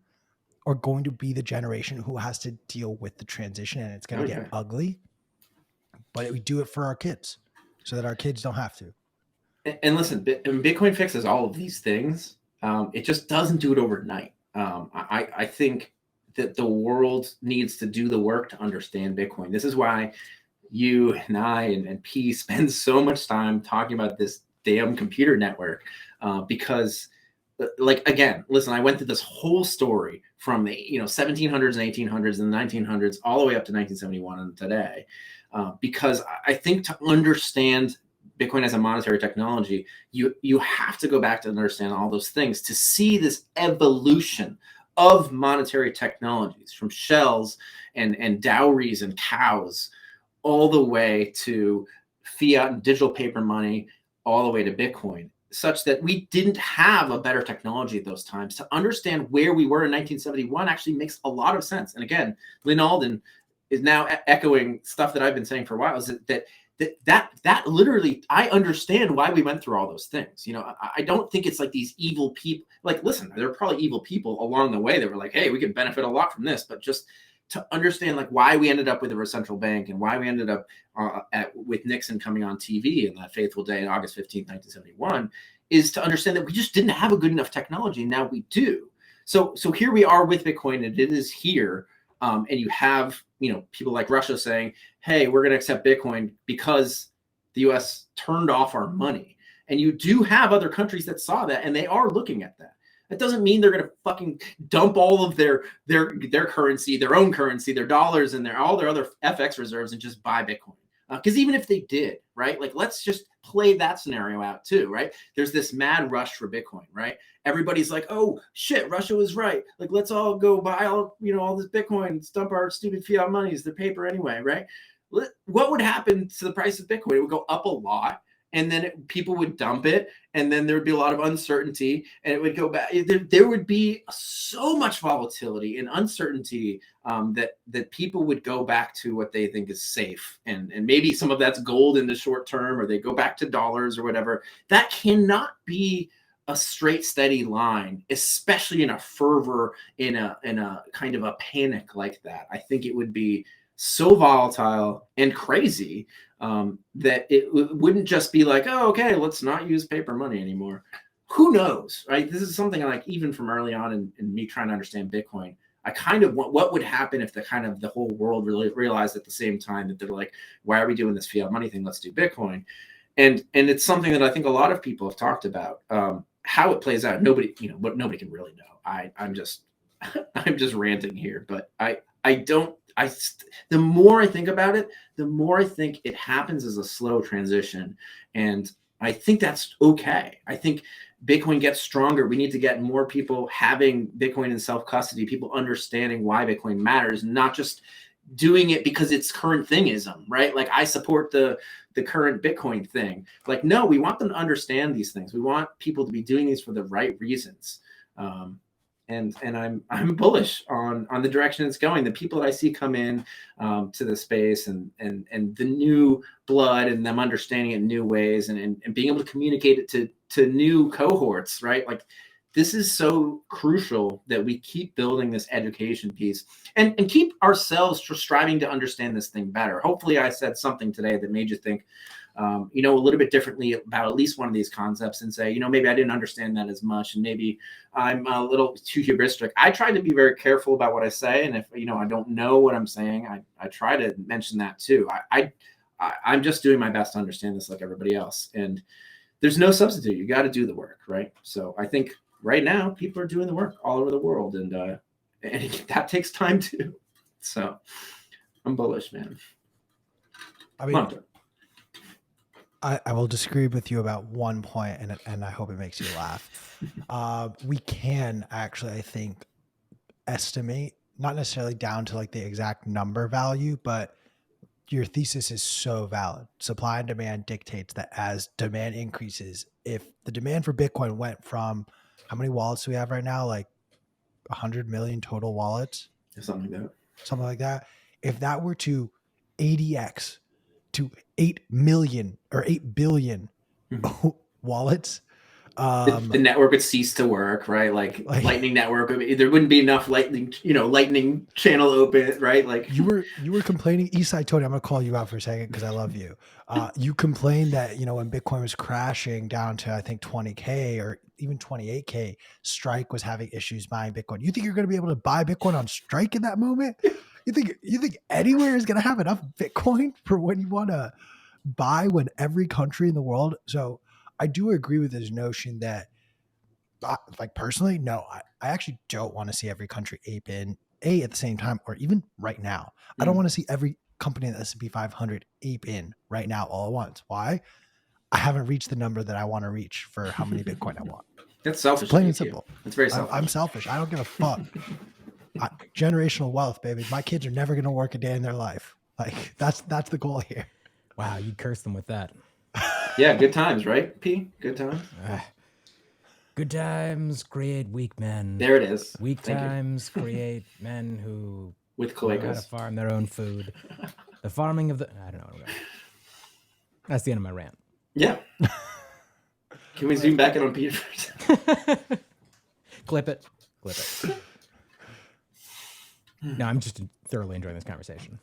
are going to be the generation who has to deal with the transition, and it's going to get ugly. But we do it for our kids so that our kids don't have to. And listen, Bitcoin fixes all of these things. It just doesn't do it overnight. I think that the world needs to do the work to understand Bitcoin. This is why you and I and P spend so much time talking about this damn computer network, because like, again, listen, I went through this whole story from the 1700s and 1800s and the 1900s all the way up to 1971 and today, because I think to understand Bitcoin as a monetary technology, you have to go back to understand all those things to see this evolution of monetary technologies from shells and dowries and cows all the way to fiat and digital paper money, all the way to Bitcoin, such that we didn't have a better technology at those times. To understand where we were in 1971 actually makes a lot of sense. And again, Lynn Alden is now echoing stuff that I've been saying for a while, is that literally, I understand why we went through all those things. I don't think it's like these evil people. Like, listen, there are probably evil people along the way that were like, hey, we could benefit a lot from this, but just to understand like why we ended up with a central bank and why we ended up with Nixon coming on TV in that fateful day, August 15th, 1971, is to understand that we just didn't have a good enough technology. Now we do. So here we are with Bitcoin, and it is here. And you have, people like Russia saying, hey, we're going to accept Bitcoin because the US turned off our money. And you do have other countries that saw that, and they are looking at that. That doesn't mean they're going to fucking dump all of their currency, their own currency, their dollars, and all their other FX reserves and just buy Bitcoin. Because even if they did, right? Like, let's just play that scenario out too, right? There's this mad rush for Bitcoin, right? Everybody's like, oh shit, Russia was right. Like, let's all go buy all this Bitcoin, dump our stupid fiat monies, the paper anyway, right? What would happen to the price of Bitcoin? It would go up a lot. And then people would dump it, and then there would be a lot of uncertainty, and it would go back. There would be so much volatility and uncertainty that people would go back to what they think is safe, and maybe some of that's gold in the short term, or they go back to dollars or whatever. That cannot be a straight, steady line, especially in a fervor, in a kind of a panic like that. I think it would be so volatile and crazy that it wouldn't just be like, oh, okay, let's not use paper money anymore. Who knows, right? This is something like, even from early on in me trying to understand Bitcoin, I kind of want, what would happen if the whole world really realized at the same time that they're like, why are we doing this fiat money thing? Let's do Bitcoin. And it's something that I think a lot of people have talked about. How it plays out, nobody can really know. I'm just ranting here, but the more I think about it, the more I think it happens as a slow transition. And I think that's okay. I think Bitcoin gets stronger. We need to get more people having Bitcoin in self-custody, people understanding why Bitcoin matters, not just doing it because it's current thingism, right? Like, I support the current Bitcoin thing. Like, no, we want them to understand these things. We want people to be doing these for the right reasons. and I'm bullish on the direction it's going. The people that I see come in to the space, and the new blood, and them understanding it in new ways, and being able to communicate it to new cohorts, right? Like, this is so crucial that we keep building this education piece, and keep ourselves striving to understand this thing better. Hopefully I said something today that made you think a little bit differently about at least one of these concepts, and say, maybe I didn't understand that as much, and maybe I'm a little too hubristic. I try to be very careful about what I say, and if I don't know what I'm saying, I try to mention that too. I'm just doing my best to understand this like everybody else, and there's no substitute. You got to do the work, right? So I think right now people are doing the work all over the world, and that takes time too. So I'm bullish, man. I mean, I will disagree with you about one point, and I hope it makes you laugh. We can actually, I think, estimate, not necessarily down to like the exact number value, but your thesis is so valid. Supply and demand dictates that as demand increases, if the demand for Bitcoin went from, how many wallets do we have right now? Like 100 million total wallets? Something like that. Something like that. If that were to 80x to 8 million or 8 billion wallets, the network would cease to work, right? Like Lightning Network, there wouldn't be enough Lightning channel open, right? Like you were complaining, Eastside Tony, I'm gonna call you out for a second because I love you. You complained that when Bitcoin was crashing down to, I think, 20K or even 28K, Strike was having issues buying Bitcoin. You think you're gonna be able to buy Bitcoin on Strike in that moment? You think anywhere is gonna have enough Bitcoin for when you want to buy, when every country in the world? So I do agree with this notion that, like, personally, no, I actually don't want to see every country ape in at the same time, or even right now. I don't want to see every company in the S&P 500 ape in right now all at once. Why? I haven't reached the number that I want to reach for how many Bitcoin I want. That's selfish. Plain and simple. It's very selfish. I'm selfish. I don't give a fuck. Generational wealth, baby. My kids are never going to work a day in their life. Like, that's the goal here. Wow, you curse them with that. Yeah, good times, right, P? Good times. Good times create weak men. There it is. Weak times create men who with know how to farm their own food. The farming of the... I don't know. That's the end of my rant. Yeah. Can we zoom back in on Peter first? Clip it. No, I'm just thoroughly enjoying this conversation.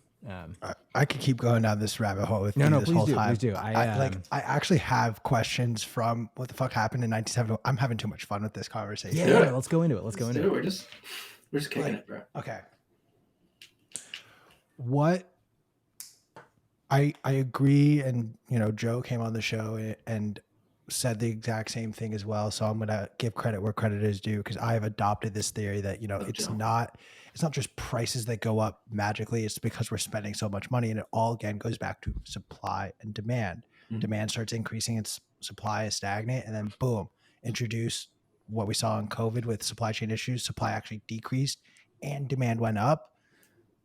I could keep going down this rabbit hole with you this whole time. Please do. I actually have questions from what the fuck happened in 1970. I'm having too much fun with this conversation. Yeah, let's go into it. We're just kicking it, bro. Okay. What I agree, and Joe came on the show and said the exact same thing as well. So I'm gonna give credit where credit is due, because I have adopted this theory that it's not just prices that go up magically. It's because we're spending so much money, and it all again goes back to supply and demand. Mm-hmm. Demand starts increasing, its supply is stagnant, and then boom, introduce what we saw in COVID with supply chain issues. Supply actually decreased and demand went up.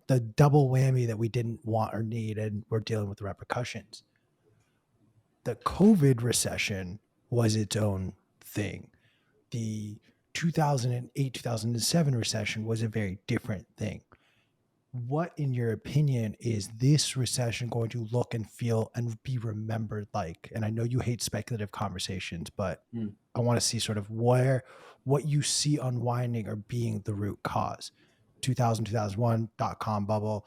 The double whammy that we didn't want or need, and we're dealing with the repercussions. The COVID recession was its own thing. The 2008, 2007 recession was a very different thing. What, in your opinion, is this recession going to look and feel and be remembered like? And I know you hate speculative conversations, but I want to see sort of what you see unwinding or being the root cause. 2000, 2001, dot-com bubble,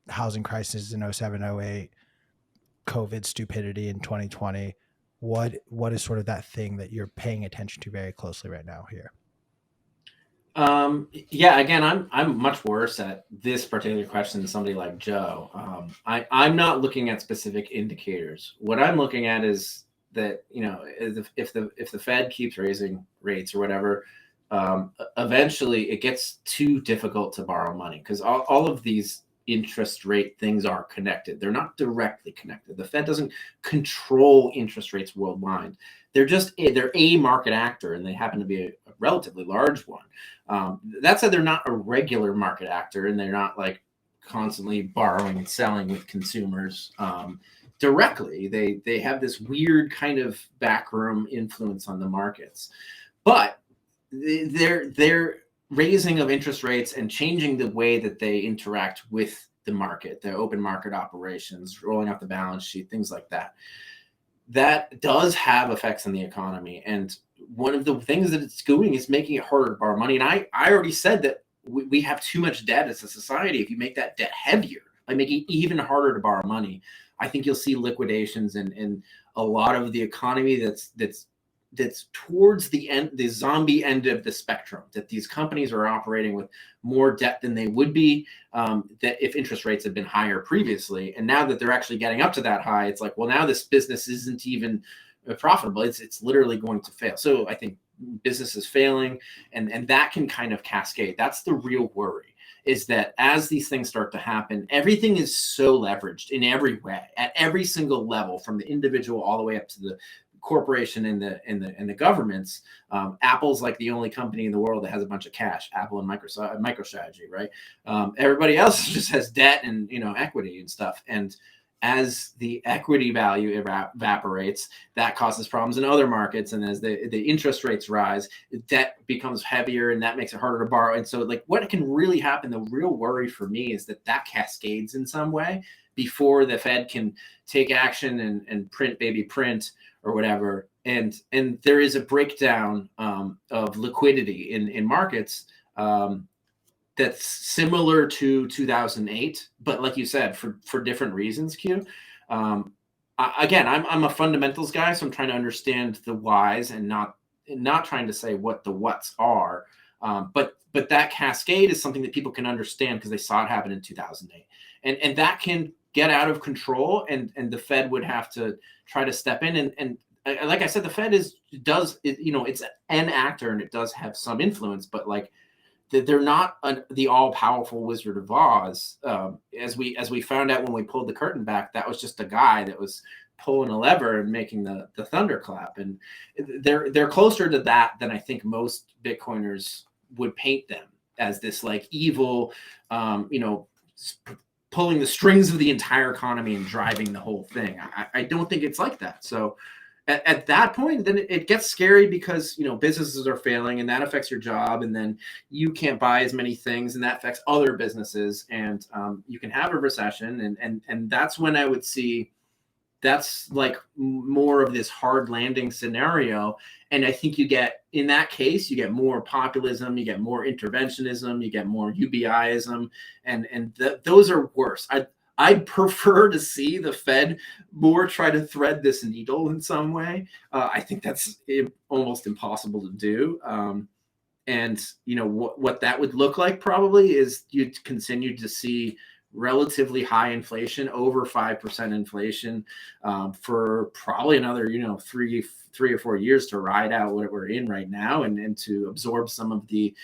housing crisis in 07, 08, COVID stupidity in 2020. What is sort of that thing that you're paying attention to very closely right now here? Yeah, again, I'm much worse at this particular question than somebody like Joe. I'm not looking at specific indicators. What I'm looking at is that, if the Fed keeps raising rates or whatever, eventually it gets too difficult to borrow money, because all of these interest rate things are connected. They're not directly connected. The Fed doesn't control interest rates worldwide. They're a market actor, and they happen to be a relatively large one. That said, they're not a regular market actor, and they're not like constantly borrowing and selling with consumers directly. They have this weird kind of backroom influence on the markets, but they're raising of interest rates and changing the way that they interact with the market, their open market operations, rolling out the balance sheet, things like that, that does have effects on the economy. And one of the things that it's doing is making it harder to borrow money. And I already said that we have too much debt as a society. If you make that debt heavier, by making it even harder to borrow money, I think you'll see liquidations and a lot of the economy that's towards the end, the zombie end of the spectrum, that these companies are operating with more debt than they would be that if interest rates had been higher previously. And now that they're actually getting up to that high, it's like, well, now this business isn't even profitable. It's literally going to fail. So I think business is failing, and that can kind of cascade. That's the real worry, is that as these things start to happen, everything is so leveraged in every way, at every single level, from the individual all the way up to the corporation and the governments. Apple's like the only company in the world that has a bunch of cash. Apple and Microsoft, MicroStrategy, right? Everybody else just has debt and equity and stuff. And as the equity value evaporates, that causes problems in other markets. And as the interest rates rise, debt becomes heavier, and that makes it harder to borrow. And so, like, what can really happen, the real worry for me, is that cascades in some way before the Fed can take action and print or whatever. And there is a breakdown of liquidity in markets that's similar to 2008, but like you said, for different reasons. Q. Again, I'm a fundamentals guy, so I'm trying to understand the whys and not trying to say what the whats are. But that cascade is something that people can understand because they saw it happen in 2008, and that can get out of control, and the Fed would have to try to step in. And like I said, the Fed it's an actor, and it does have some influence, but like, they're not the all-powerful Wizard of Oz. As we found out when we pulled the curtain back, that was just a guy that was pulling a lever and making the thunderclap. And they're closer to that than I think most Bitcoiners would paint them, as this like evil, pulling the strings of the entire economy and driving the whole thing. I don't think it's like that. So at that point, then it gets scary, because businesses are failing, and that affects your job, and then you can't buy as many things, and that affects other businesses, and you can have a recession, and that's when I would see that's like more of this hard landing scenario. And I think in that case, you get more populism, you get more interventionism, you get more UBIism, and those are worse. I'd prefer to see the Fed more try to thread this needle in some way. I think that's almost impossible to do. And what that would look like probably is you'd continue to see relatively high inflation, over 5% inflation, for probably another 3 or 4 years to ride out what we're in right now, and to absorb some of the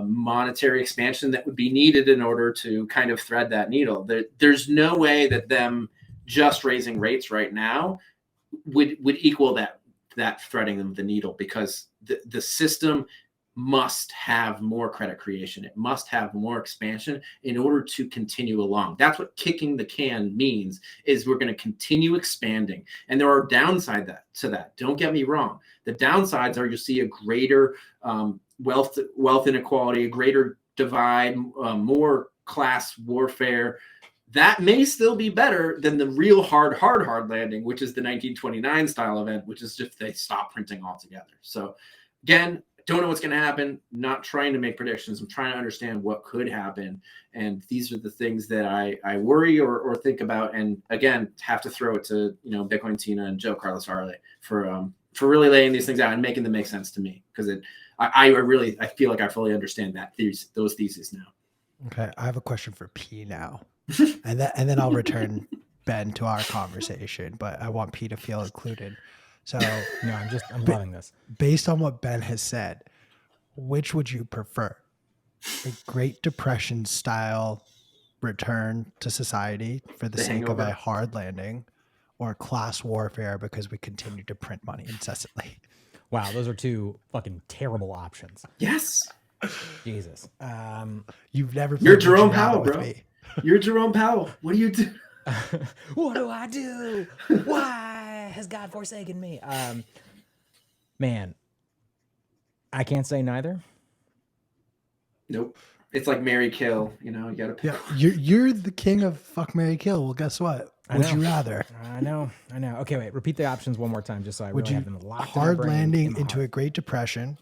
monetary expansion that would be needed in order to kind of thread that needle. There's no way that them just raising rates right now would equal that threading of the needle, because the system must have more credit creation. It must have more expansion in order to continue along. That's what kicking the can means, is we're going to continue expanding. And there are downsides to that. Don't get me wrong. The downsides are you'll see a greater wealth inequality, a greater divide, more class warfare. That may still be better than the real hard landing, which is the 1929 style event, which is just they stop printing altogether. So again, don't know what's going to happen. Not trying to make predictions. I'm trying to understand what could happen. And these are the things that I worry or think about. And again, have to throw it to, Bitcoin Tina and Joe Carlos Harley for really laying these things out and making them make sense to me. Because I feel like I fully understand those theses now. Okay. I have a question for P now. and then I'll return Ben to our conversation, but I want P to feel included. So No, I'm loving this. Based on what Ben has said, which would you prefer? A Great Depression style return to society for the sake of a hard landing, or class warfare because we continue to print money incessantly? Wow, those are two fucking terrible options. Yes. Jesus. You've never You're played Jerome Would You Rather Powell, with bro. me. You're Jerome Powell. What do you do? What do I do? Why has God forsaken me? Man, I can't say neither. Nope. It's like Mary Kill. You know, you got to pick. Yeah, you're the king of fuck, marry, kill. Well, guess what? I Would know. you rather? I know. Okay, wait. Repeat the options one more time, just so I Would really you have them locked in my hard brain. landing in my into heart. a Great Depression,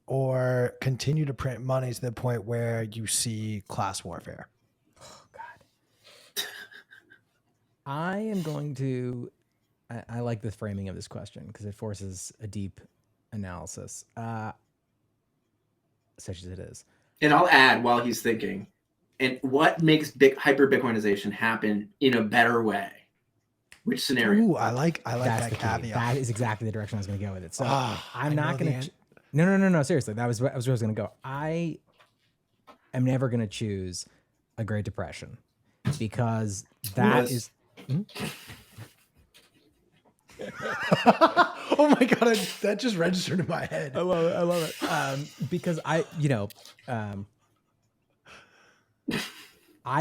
or continue to print money to the point where you see class warfare? Oh, God. I am going to. I like the framing of this question because it forces a deep analysis, such as it is. And I'll add while he's thinking, and what makes hyper Bitcoinization happen in a better way? Which scenario? Ooh, I like That's that the key. caveat. That is exactly the direction I was going to go with it. So Ah, I'm I not know the going to. No. Seriously, that was where I was going to go. I am never going to choose a Great Depression because that is. Oh my god, that just registered in my head. I love it. Because I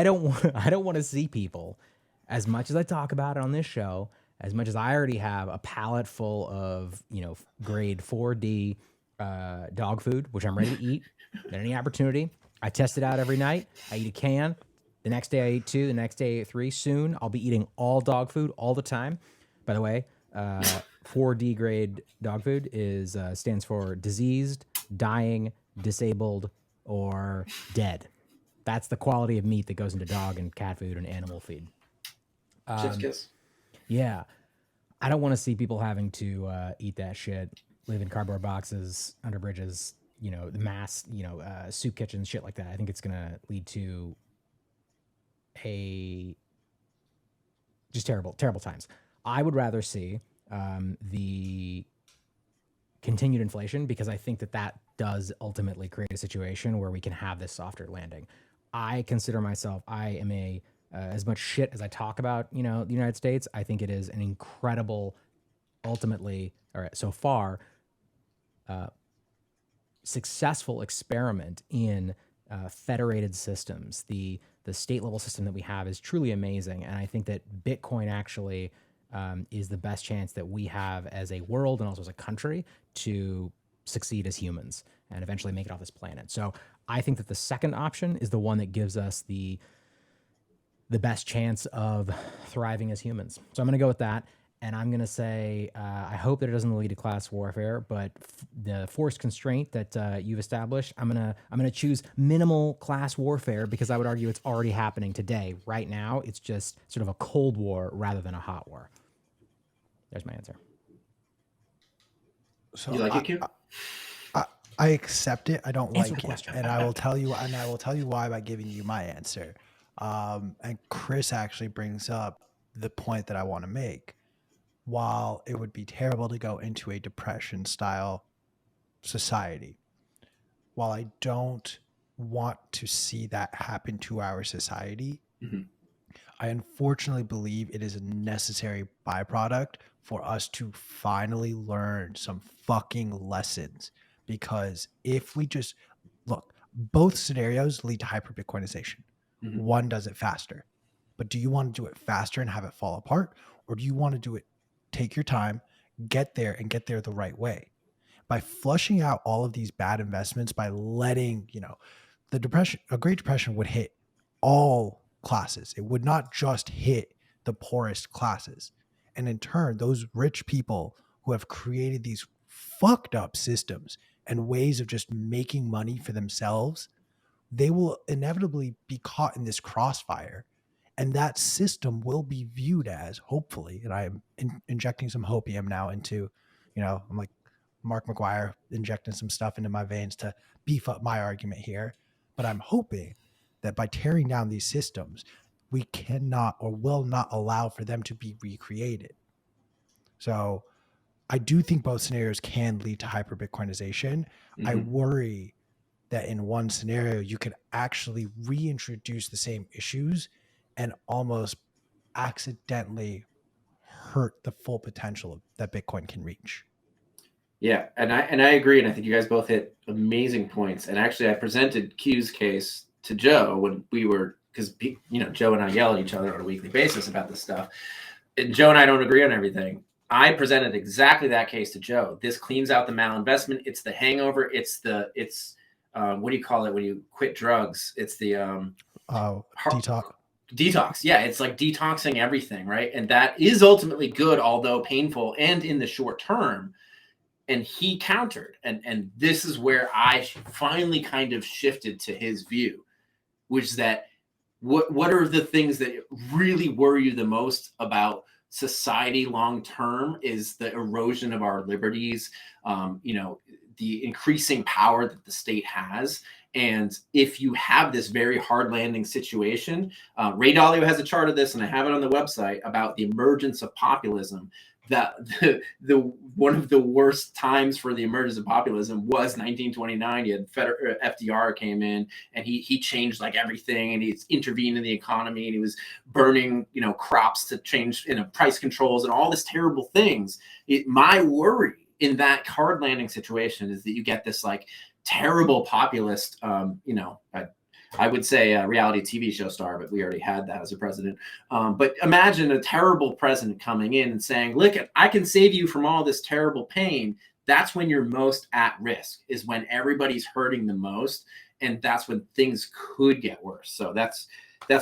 don't want to see people, as much as I talk about it on this show, as much as I already have a pallet full of, grade 4D dog food, which I'm ready to eat at any opportunity. I test it out every night. I eat a can. The next day I eat 2. The next day I eat 3. Soon I'll be eating all dog food all the time. By the way, 4D grade dog food stands for diseased, dying, disabled, or dead. That's the quality of meat that goes into dog and cat food and animal feed. Chef's kiss. Yeah. I don't want to see people having to eat that shit, live in cardboard boxes, under bridges, the mass, soup kitchens, shit like that. I think it's going to lead to just terrible times. I would rather see the continued inflation because I think that does ultimately create a situation where we can have this softer landing. I consider myself, I am as much shit as I talk about, the United States, I think it is an incredible, ultimately, or so far, successful experiment in federated systems. The state level system that we have is truly amazing. And I think that Bitcoin actually is the best chance that we have as a world and also as a country to succeed as humans and eventually make it off this planet. So I think that the second option is the one that gives us the best chance of thriving as humans. So I'm going to go with that. And I'm going to say, I hope that it doesn't lead to class warfare, but the forced constraint that you've established, I'm going to choose minimal class warfare because I would argue it's already happening today. Right now, it's just sort of a cold war rather than a hot war. There's my answer. So you like it, Q? I accept it. I don't Answer like the it, question. and I will tell you why by giving you my answer. And Chris actually brings up the point that I want to make. While it would be terrible to go into a depression style society, while I don't want to see that happen to our society, I unfortunately believe it is a necessary byproduct for us to finally learn some fucking lessons. Because if we just look, both scenarios lead to hyper Bitcoinization. One does it faster. But do you want to do it faster and have it fall apart? Or do you want to do it, take your time, get there and get there the right way? By flushing out all of these bad investments, by letting, a Great Depression would hit all classes. It would not just hit the poorest classes. And in turn, those rich people who have created these fucked up systems and ways of just making money for themselves, they will inevitably be caught in this crossfire. And that system will be viewed as, hopefully, and I am injecting some hopium now into, I'm like Mark McGuire injecting some stuff into my veins to beef up my argument here. But I'm hoping that by tearing down these systems, we cannot or will not allow for them to be recreated. So I do think both scenarios can lead to hyper Bitcoinization. I worry that in one scenario, you could actually reintroduce the same issues and almost accidentally hurt the full potential that Bitcoin can reach. Yeah, and I agree, and I think you guys both hit amazing points. And actually, I presented Q's case to Joe when we were, because Joe and I yell at each other on a weekly basis about this stuff. And Joe and I don't agree on everything. I presented exactly that case to Joe. This cleans out the malinvestment. It's the hangover. It's what do you call it when you quit drugs? It's the Detox. detox. Yeah, it's like detoxing everything, right? And that is ultimately good, although painful and in the short term. And he countered, and this is where I finally kind of shifted to his view, which is that what are the things that really worry you the most about society long term is the erosion of our liberties, the increasing power that the state has. And if you have this very hard landing situation, Ray Dalio has a chart of this, and I have it on the website, about the emergence of populism. That the one of the worst times for the emergence of populism was 1929. You had FDR came in, and he changed like everything, and he's intervened in the economy, and he was burning crops to change price controls and all this terrible things. My worry in that hard landing situation is that you get this like terrible populist, I would say a reality TV show star, but we already had that as a president. But imagine a terrible president coming in and saying, look, I can save you from all this terrible pain. That's when you're most at risk, is when everybody's hurting the most. And that's when things could get worse. So that's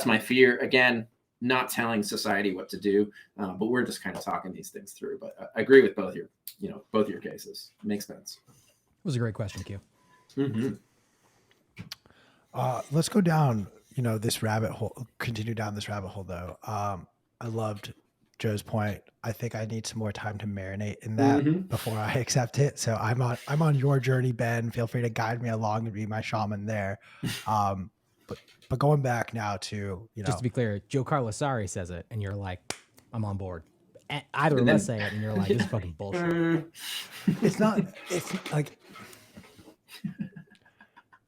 my fear. Again, not telling society what to do, but we're just kind of talking these things through. But I agree with both your cases. Makes sense. It was a great question, Q. Mm-hmm. Let's go down, this rabbit hole, continue down this rabbit hole though. I loved Joe's point. I think I need some more time to marinate in that before I accept it. So I'm on your journey, Ben. Feel free to guide me along and be my shaman there. But going back now to, just to be clear, Joe Carlasari says it, and you're like, I'm on board. Either of us say it, and you're like, this is fucking bullshit. It's not. It's like.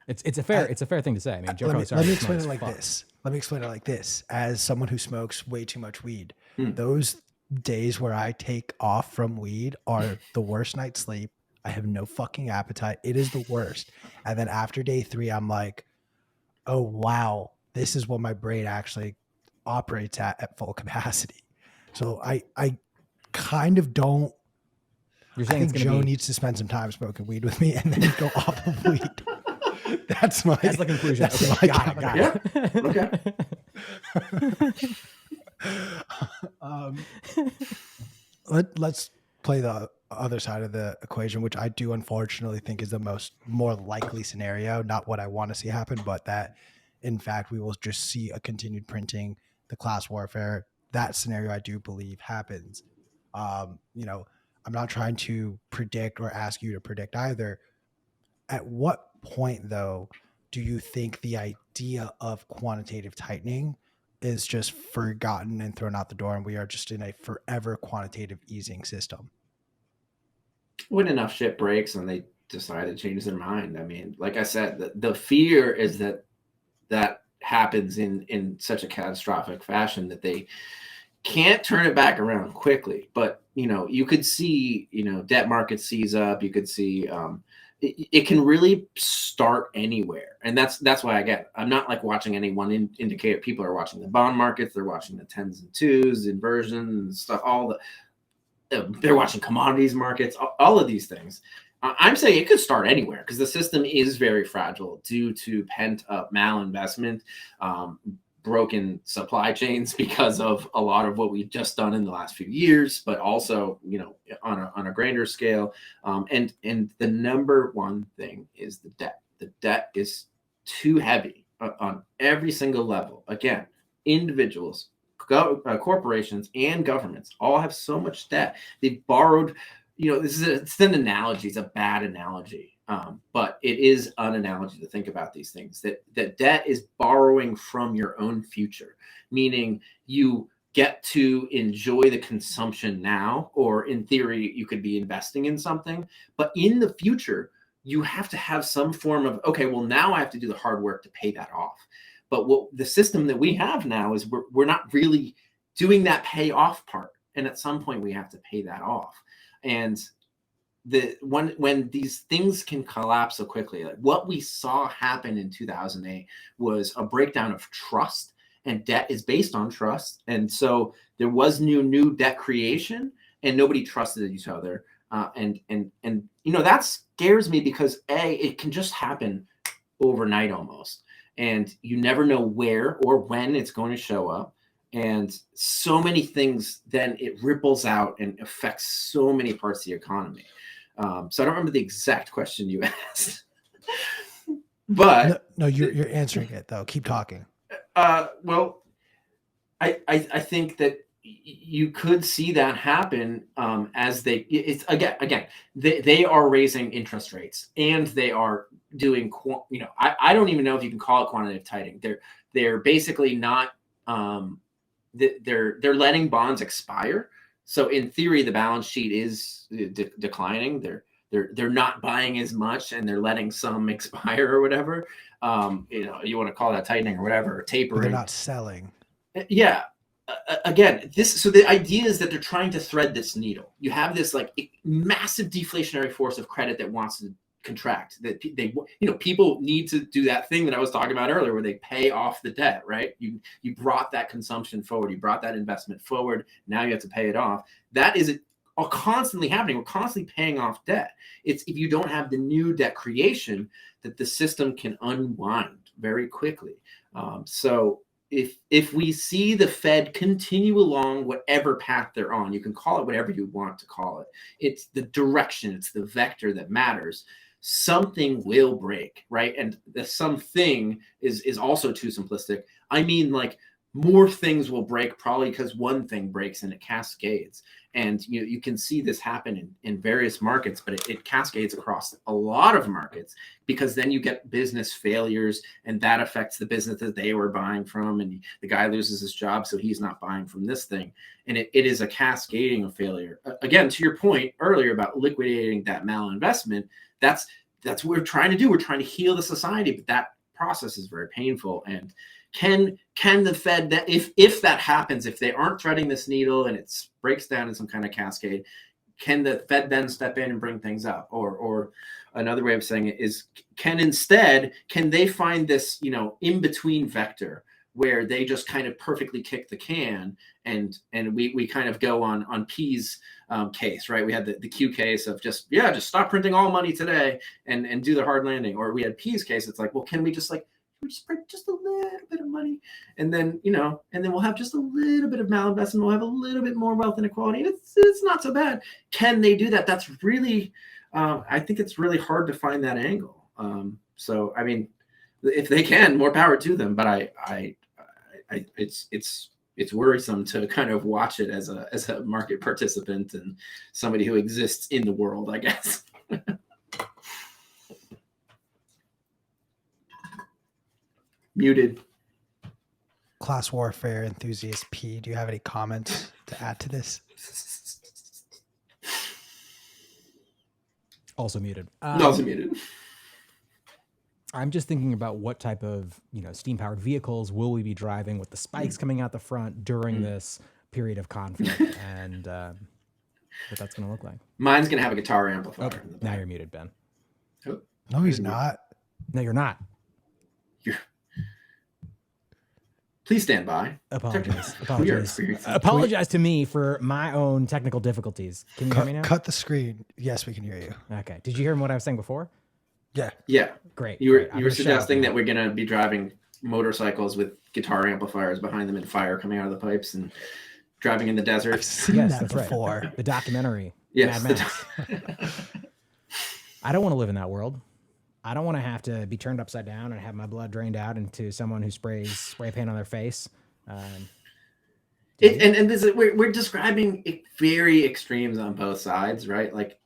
It's a fair thing to say. I mean, Joe Carlasari. Let me explain it like this. Let me explain it like this. As someone who smokes way too much weed, those days where I take off from weed are the worst night's sleep. I have no fucking appetite. It is the worst. And then after day 3, I'm like, oh wow, this is what my brain actually operates at full capacity. So I kind of don't. You're saying I think Joe needs to spend some time smoking weed with me and then go off of weed. That's the conclusion. That's okay, got it. Okay. Let's play the other side of the equation, which I do unfortunately think is the more likely scenario, not what I want to see happen, but that in fact we will just see a continued printing, the class warfare. That scenario I do believe happens. I'm not trying to predict or ask you to predict either. At what point, though, do you think the idea of quantitative tightening is just forgotten and thrown out the door, and we are just in a forever quantitative easing system? When enough shit breaks and they decide to change their mind. I mean, like I said, the fear is that happens in such a catastrophic fashion that they can't turn it back around quickly. But you could see debt markets seize up. You could see it can really start anywhere. And that's why I'm not like watching any one indicator. People are watching the bond markets. They're watching the 10s and 2s, inversion and stuff, they're watching commodities markets, all of these things. I'm saying it could start anywhere because the system is very fragile due to pent up malinvestment, broken supply chains because of a lot of what we've just done in the last few years, but also, on a grander scale. And the number one thing is the debt. The debt is too heavy on every single level. Again, individuals, corporations, and governments all have so much debt. They've borrowed, it's an analogy. It's a bad analogy. But it is an analogy to think about these things, that debt is borrowing from your own future, meaning you get to enjoy the consumption now, or in theory, you could be investing in something, but in the future, you have to have some form of, okay, well, now I have to do the hard work to pay that off. But what the system that we have now is we're not really doing that payoff part. And at some point we have to pay that off. And when these things can collapse so quickly, like what we saw happen in 2008 was a breakdown of trust, and debt is based on trust. And so there was new debt creation, and nobody trusted each other. And that scares me because it can just happen overnight almost. And you never know where or when it's going to show up. And so many things, then it ripples out and affects so many parts of the economy. So I don't remember the exact question you asked, but no, you're answering it though. Keep talking. Well, I think that you could see that happen as it's again they are raising interest rates, and they are doing I don't even know if you can call it quantitative tightening. They're basically not they're letting bonds expire. So in theory, the balance sheet is declining. They're not buying as much, and they're letting some expire or whatever. You want to call that tightening or whatever, or tapering. But they're not selling. Yeah. Again, so the idea is that they're trying to thread this needle. You have this like massive deflationary force of credit that wants to contract. That people need to do that thing that I was talking about earlier, where they pay off the debt. Right? You brought that consumption forward. You brought that investment forward. Now you have to pay it off. That is constantly happening. We're constantly paying off debt. It's if you don't have the new debt creation, that the system can unwind very quickly. So if we see the Fed continue along whatever path they're on, you can call it whatever you want to call it. It's the direction, it's the vector that matters. Something will break, right? And the something is also too simplistic. I mean, like, more things will break, probably because one thing breaks and it cascades. And you can see this happen in various markets, but it cascades across a lot of markets, because then you get business failures, and that affects the business that they were buying from, and the guy loses his job, so he's not buying from this thing. And it is a cascading of failure. Again, to your point earlier about liquidating that malinvestment, that's what we're trying to do. We're trying to heal the society, but that process is very painful. And can the Fed, that if that happens, if they aren't threading this needle and it breaks down in some kind of cascade, can the Fed then step in and bring things up? Or another way of saying it is, can they find this in between vector where they just kind of perfectly kick the can, and we kind of go on P's case, right? We had the Q case of just stop printing all money today and do the hard landing. Or we had P's case. It's like, well, can we just print just a little bit of money, and then we'll have just a little bit of malinvestment. We'll have a little bit more wealth inequality. It's not so bad. Can they do that? That's really, I think it's really hard to find that angle. So I mean, if they can, more power to them. But it's worrisome to kind of watch it as a market participant and somebody who exists in the world, I guess. Muted. Class warfare enthusiast P, do you have any comments to add to this? Also muted. Also muted. I'm just thinking about what type of steam-powered vehicles will we be driving with the spikes coming out the front during this period of conflict, and what that's going to look like. Mine's going to have a guitar amplifier. Okay. Now you're muted, Ben. Oh. No, he's not. No, you're not. Please stand by. Apologize. Apologize to me for my own technical difficulties. Can you hear me now? Cut the screen. Yes, we can hear you. Okay. Did you hear what I was saying before? Yeah. Yeah. Great. You were suggesting that we're going to be driving motorcycles with guitar amplifiers behind them and fire coming out of the pipes and driving in the desert. I've seen that before. Right. The documentary. Yes. Mad Max. I don't want to live in that world. I don't want to have to be turned upside down and have my blood drained out into someone who sprays spray paint on their face. We're describing very extremes on both sides, right? Like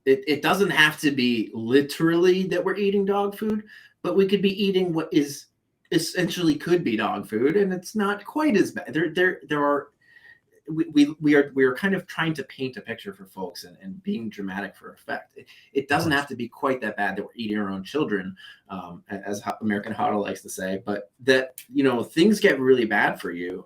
it doesn't have to be literally that we're eating dog food, but we could be eating what is essentially could be dog food, and it's not quite as bad. We are kind of trying to paint a picture for folks and being dramatic for effect. It doesn't have to be quite that bad that we're eating our own children, as American Huddle likes to say, but that things get really bad for you.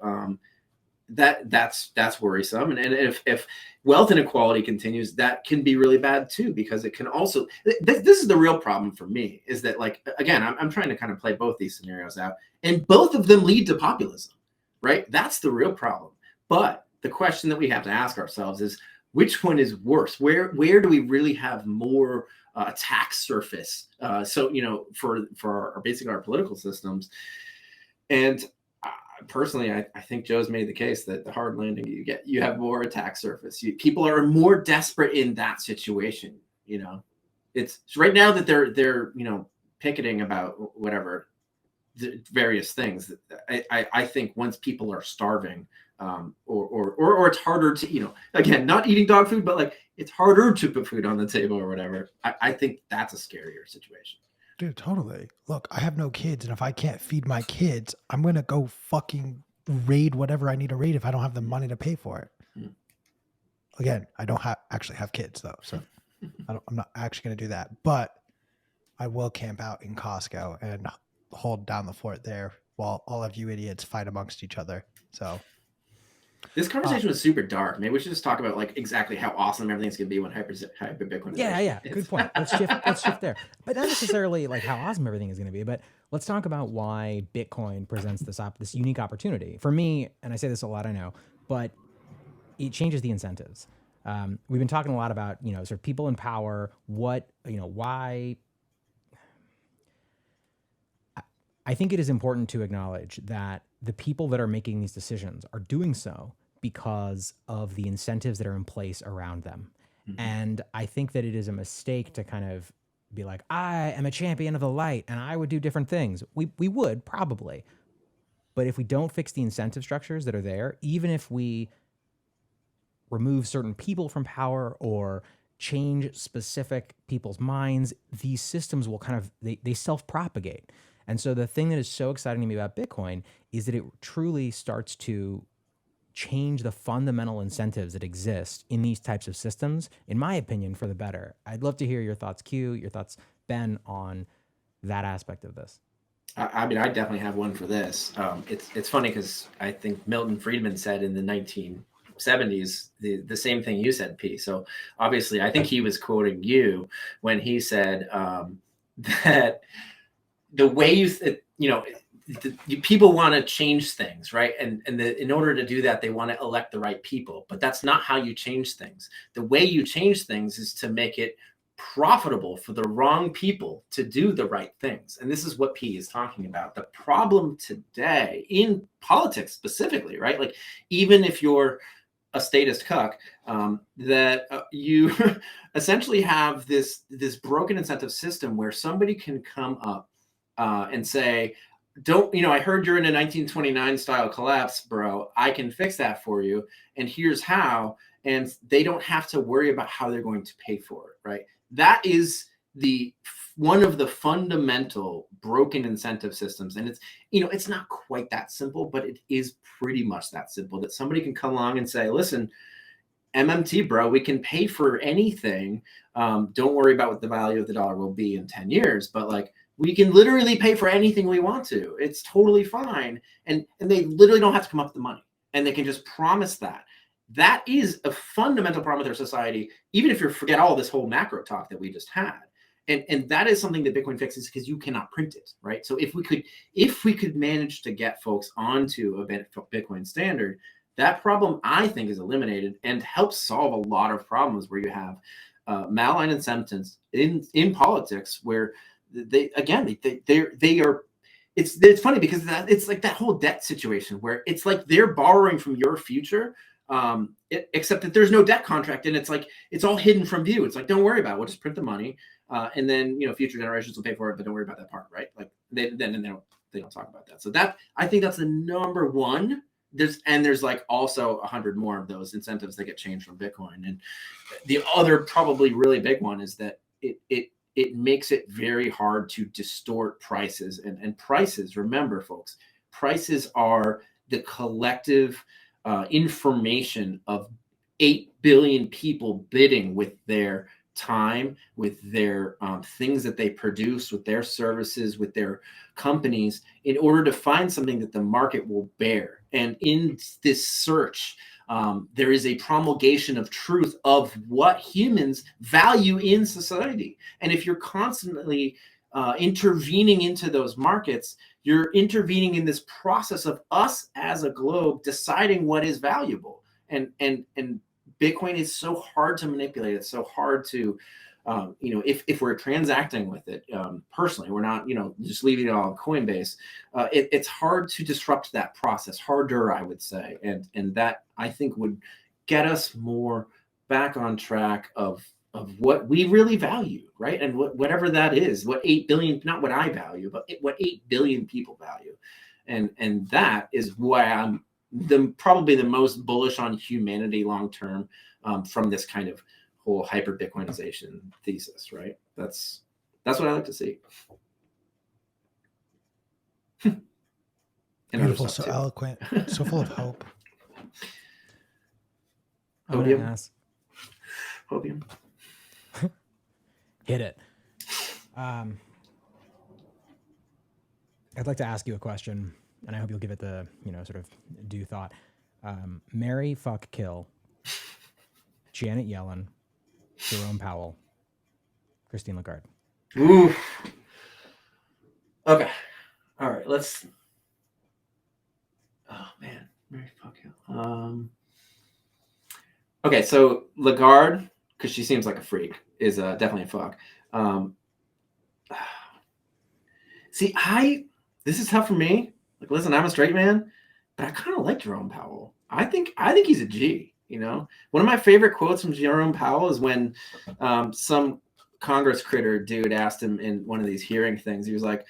That's worrisome, and if wealth inequality continues, that can be really bad too, because it can also. This is the real problem for me, is that, like, again, I'm trying to kind of play both these scenarios out, and both of them lead to populism, right? That's the real problem. But the question that we have to ask ourselves is, which one is worse? Where do we really have more attack surface. So, for our political systems. And personally, I think Joe's made the case that the hard landing you have more attack surface. People are more desperate in that situation. It's right now that they're picketing about whatever various things. I think once people are starving, or it's harder to, again, not eating dog food, but like it's harder to put food on the table or whatever. I think that's a scarier situation. Dude, totally. Look, I have no kids, and if I can't feed my kids, I'm gonna go fucking raid whatever I need to raid if I don't have the money to pay for it. Mm. Again, I don't actually have kids though, so I'm not actually gonna do that. But I will camp out in Costco and hold down the fort there while all of you idiots fight amongst each other. So this conversation was super dark. Maybe we should just talk about like exactly how awesome everything's gonna be when hyper Bitcoin. Yeah. Good point. Let's shift there. But not necessarily like how awesome everything is going to be, but let's talk about why Bitcoin presents this unique opportunity for me. And I say this a lot, I know, but it changes the incentives. We've been talking a lot about, sort of people in power, why. I think it is important to acknowledge that the people that are making these decisions are doing so because of the incentives that are in place around them. Mm-hmm. And I think that it is a mistake to kind of be like, I am a champion of the light and I would do different things. We would probably, but if we don't fix the incentive structures that are there, even if we remove certain people from power or change specific people's minds, these systems will kind of, they self-propagate. And so the thing that is so exciting to me about Bitcoin is that it truly starts to change the fundamental incentives that exist in these types of systems, in my opinion, for the better. I'd love to hear your thoughts, Q, your thoughts, Ben, on that aspect of this. I mean, I definitely have one for this. It's funny because I think Milton Friedman said in the 1970s the same thing you said, P. So obviously, I think he was quoting you when he said that the way people want to change things, right? And in order to do that, they want to elect the right people. But that's not how you change things. The way you change things is to make it profitable for the wrong people to do the right things. And this is what P is talking about. The problem today in politics specifically, right? Like even if you're a statist cuck, that you essentially have this broken incentive system where somebody can come up and say, I heard you're in a 1929 style collapse, bro. I can fix that for you. And here's how. And they don't have to worry about how they're going to pay for it, right? That is one of the fundamental broken incentive systems. And it's not quite that simple, but it is pretty much that simple that somebody can come along and say, listen, MMT, bro, we can pay for anything. Don't worry about what the value of the dollar will be in 10 years, but like, we can literally pay for anything we want to. It's totally fine. And they literally don't have to come up with the money. And they can just promise that. That is a fundamental problem with our society, even if you forget all this whole macro talk that we just had. And that is something that Bitcoin fixes because you cannot print it, right? So if we could manage to get folks onto a Bitcoin standard, that problem, I think, is eliminated and helps solve a lot of problems where you have malign incentives in politics where they are. It's funny because it's like that whole debt situation where it's like they're borrowing from your future, except that there's no debt contract and it's like it's all hidden from view. It's like, don't worry about it. We'll just print the money, and then future generations will pay for it, but don't worry about that part, right? Like they don't talk about that. So that, I think that's the number one. There's like also 100 more of those incentives that get changed from Bitcoin. And the other probably really big one is that it makes it very hard to distort prices. And prices, remember, folks, prices are the collective information of 8 billion people bidding with their time, with their things that they produce, with their services, with their companies, in order to find something that the market will bear. And in this search, there is a promulgation of truth of what humans value in society. And if you're constantly intervening into those markets, you're intervening in this process of us as a globe deciding what is valuable. And Bitcoin is so hard to manipulate. It's so hard to if we're transacting with it personally, we're not, just leaving it all on Coinbase. It's hard to disrupt that process, harder, I would say. And that I think would get us more back on track of what we really value, right? And whatever that is, what 8 billion, not what I value, but what 8 billion people value. And that is why I'm probably the most bullish on humanity long term from this kind of whole hyper Bitcoinization thesis, right? That's what I like to see. Beautiful, so eloquent, so full of hope. I'm going to ask. Hopium. Hit it. I'd like to ask you a question, and I hope you'll give it the, sort of due thought. Marry, fuck, kill. Janet Yellen, Jerome Powell, Christine Lagarde. Ooh. Okay. All right. Let's. Oh man, Marry, fuck, kill. Okay, so Lagarde, because she seems like a freak, is definitely a fuck. See, this is tough for me. Like, listen, I'm a straight man, but I kind of like Jerome Powell. I think he's a G. One of my favorite quotes from Jerome Powell is when some Congress critter dude asked him in one of these hearing things. He was like,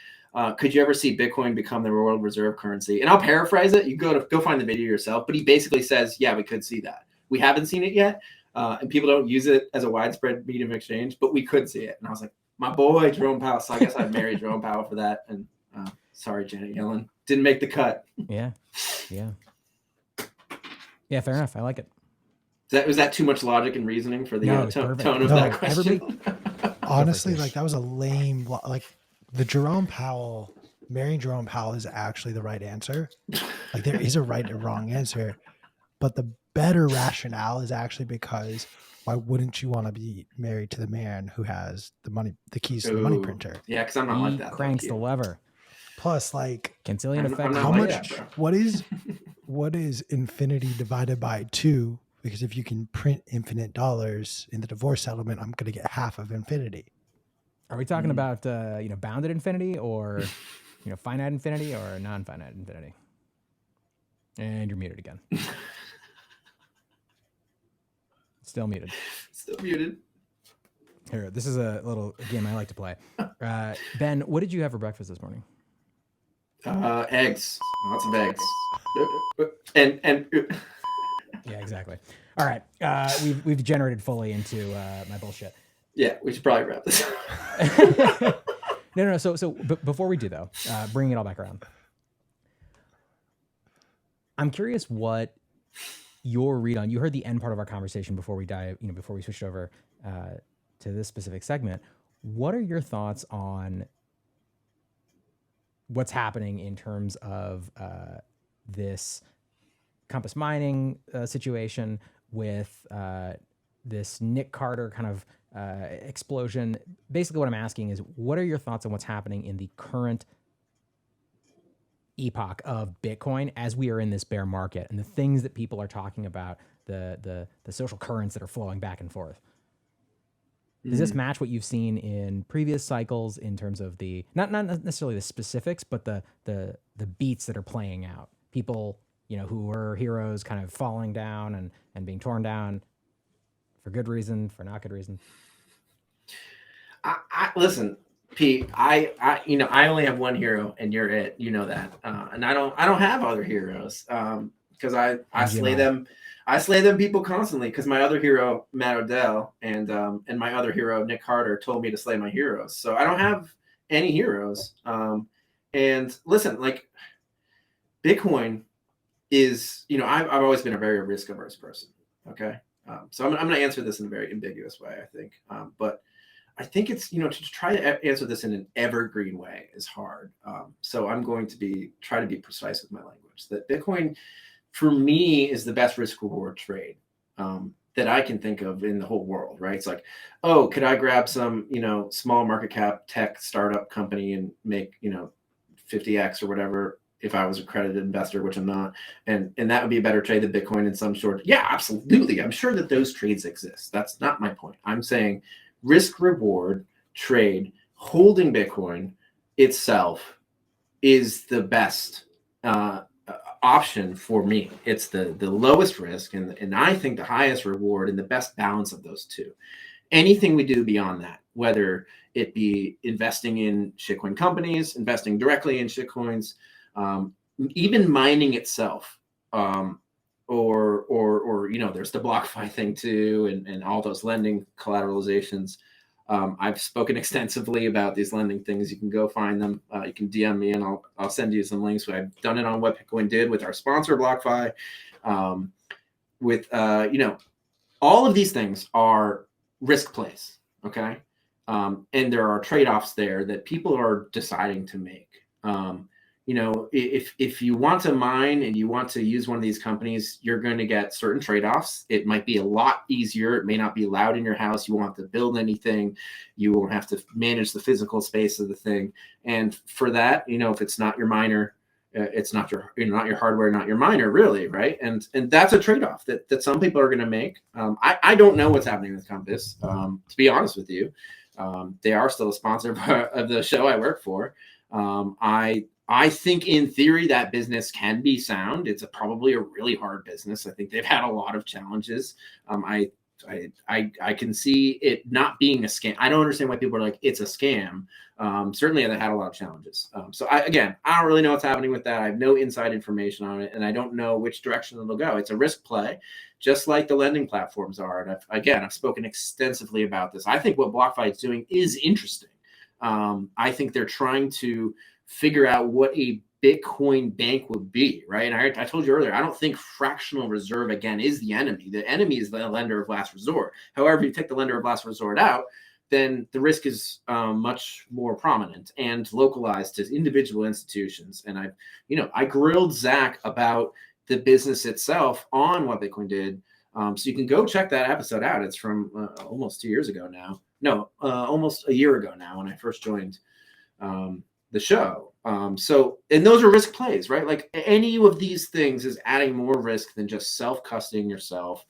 "Could you ever see Bitcoin become the world reserve currency?" And I'll paraphrase it. You go find the video yourself. But he basically says, "Yeah, we could see that. We haven't seen it yet, and people don't use it as a widespread medium of exchange, but we could see it." And I was like, my boy, Jerome Powell. So I guess I'd marry Jerome Powell for that. And sorry, Janet Yellen. Didn't make the cut. Yeah. Yeah, fair enough. I like it. Was that too much logic and reasoning for the tone of that question? Honestly, like that was a lame, like marrying Jerome Powell is actually the right answer. Like there is a right and wrong answer, but the better rationale is actually because why wouldn't you want to be married to the man who has the keys to the money printer? Yeah, because I'm not like that. Cranks the lever. Plus, like, Cancillion effect. How much? What is infinity divided by 2? Because if you can print infinite dollars in the divorce settlement, I'm going to get half of infinity. Are we talking about bounded infinity or finite infinity or non-finite infinity? And you're muted again. Still muted. Still muted. Here, this is a little game I like to play. Ben, what did you have for breakfast this morning? Eggs. Lots of eggs. And yeah, exactly. All right. We've degenerated fully into my bullshit. Yeah, we should probably wrap this up. No. So before we do, though, bringing it all back around, I'm curious what your read on. You heard the end part of our conversation before we before we switched over to this specific segment. What are your thoughts on what's happening in terms of this Compass Mining situation with this Nick Carter kind of explosion? Basically, what I'm asking is, what are your thoughts on what's happening in the current epoch of Bitcoin as we are in this bear market and the things that people are talking about, the social currents that are flowing back and forth? Does this match what you've seen in previous cycles in terms of the not necessarily the specifics, but the beats that are playing out? People, who were heroes kind of falling down and being torn down for good reason, for not good reason. I listen, Pete, I only have one hero and you're it. You know that. And I don't have other heroes because I slay them. I slay them people constantly because my other hero, Matt Odell, and my other hero, Nick Carter, told me to slay my heroes. So I don't have any heroes. And listen, like Bitcoin is, I've always been a very risk averse person. Okay. So I'm going to answer this in a very ambiguous way, I think. But I think it's, to try to answer this in an evergreen way is hard. So I'm going to try to be precise with my language. That Bitcoin, for me, is the best risk reward trade that I can think of in the whole world, right? It's like, oh, could I grab some, small market cap tech startup company and make, 50x or whatever if I was a accredited investor, which I'm not, and that would be a better trade than Bitcoin in some short. Yeah, absolutely. I'm sure that those trades exist. That's not my point. I'm saying risk reward trade, holding Bitcoin itself is the best option for me. It's the lowest risk and I think the highest reward and the best balance of those two. Anything we do beyond that, whether it be investing in shitcoin companies, investing directly in shitcoins, even mining itself, or there's the BlockFi thing too, and all those lending collateralizations. I've spoken extensively about these lending things. You can go find them. You can DM me and I'll send you some links. I've done it on what Bitcoin did with our sponsor BlockFi. All of these things are risk plays. Okay. And there are trade-offs there that people are deciding to make. If you want to mine and you want to use one of these companies, you're going to get certain trade-offs. It might be a lot easier. It may not be loud in your house. You won't have to build anything. You won't have to manage the physical space of the thing. And for that, if it's not your miner, it's not your hardware, not your miner, really, right? And that's a trade-off that some people are going to make. I don't know what's happening with Compass, to be honest with you. They are still a sponsor of the show I work for. I think in theory that business can be sound. It's probably a really hard business. I think they've had a lot of challenges. I can see it not being a scam. I don't understand why people are like, it's a scam. Certainly they had a lot of challenges. So I don't really know what's happening with that. I have no inside information on it, and I don't know which direction it'll go. It's a risk play, just like the lending platforms are. And I've spoken extensively about this. I think what BlockFi is doing is interesting. I think they're trying to figure out what a Bitcoin bank would be, right? And I told you earlier, I don't think fractional reserve, again, is the enemy. The enemy is the lender of last resort. However, if you take the lender of last resort out, then the risk is much more prominent and localized to individual institutions. And I grilled Zach about the business itself on what Bitcoin did. So you can go check that episode out. It's from almost 2 years ago now. No, almost a year ago now when I first joined the show. And those are risk plays, right? Like any of these things is adding more risk than just self-custodying yourself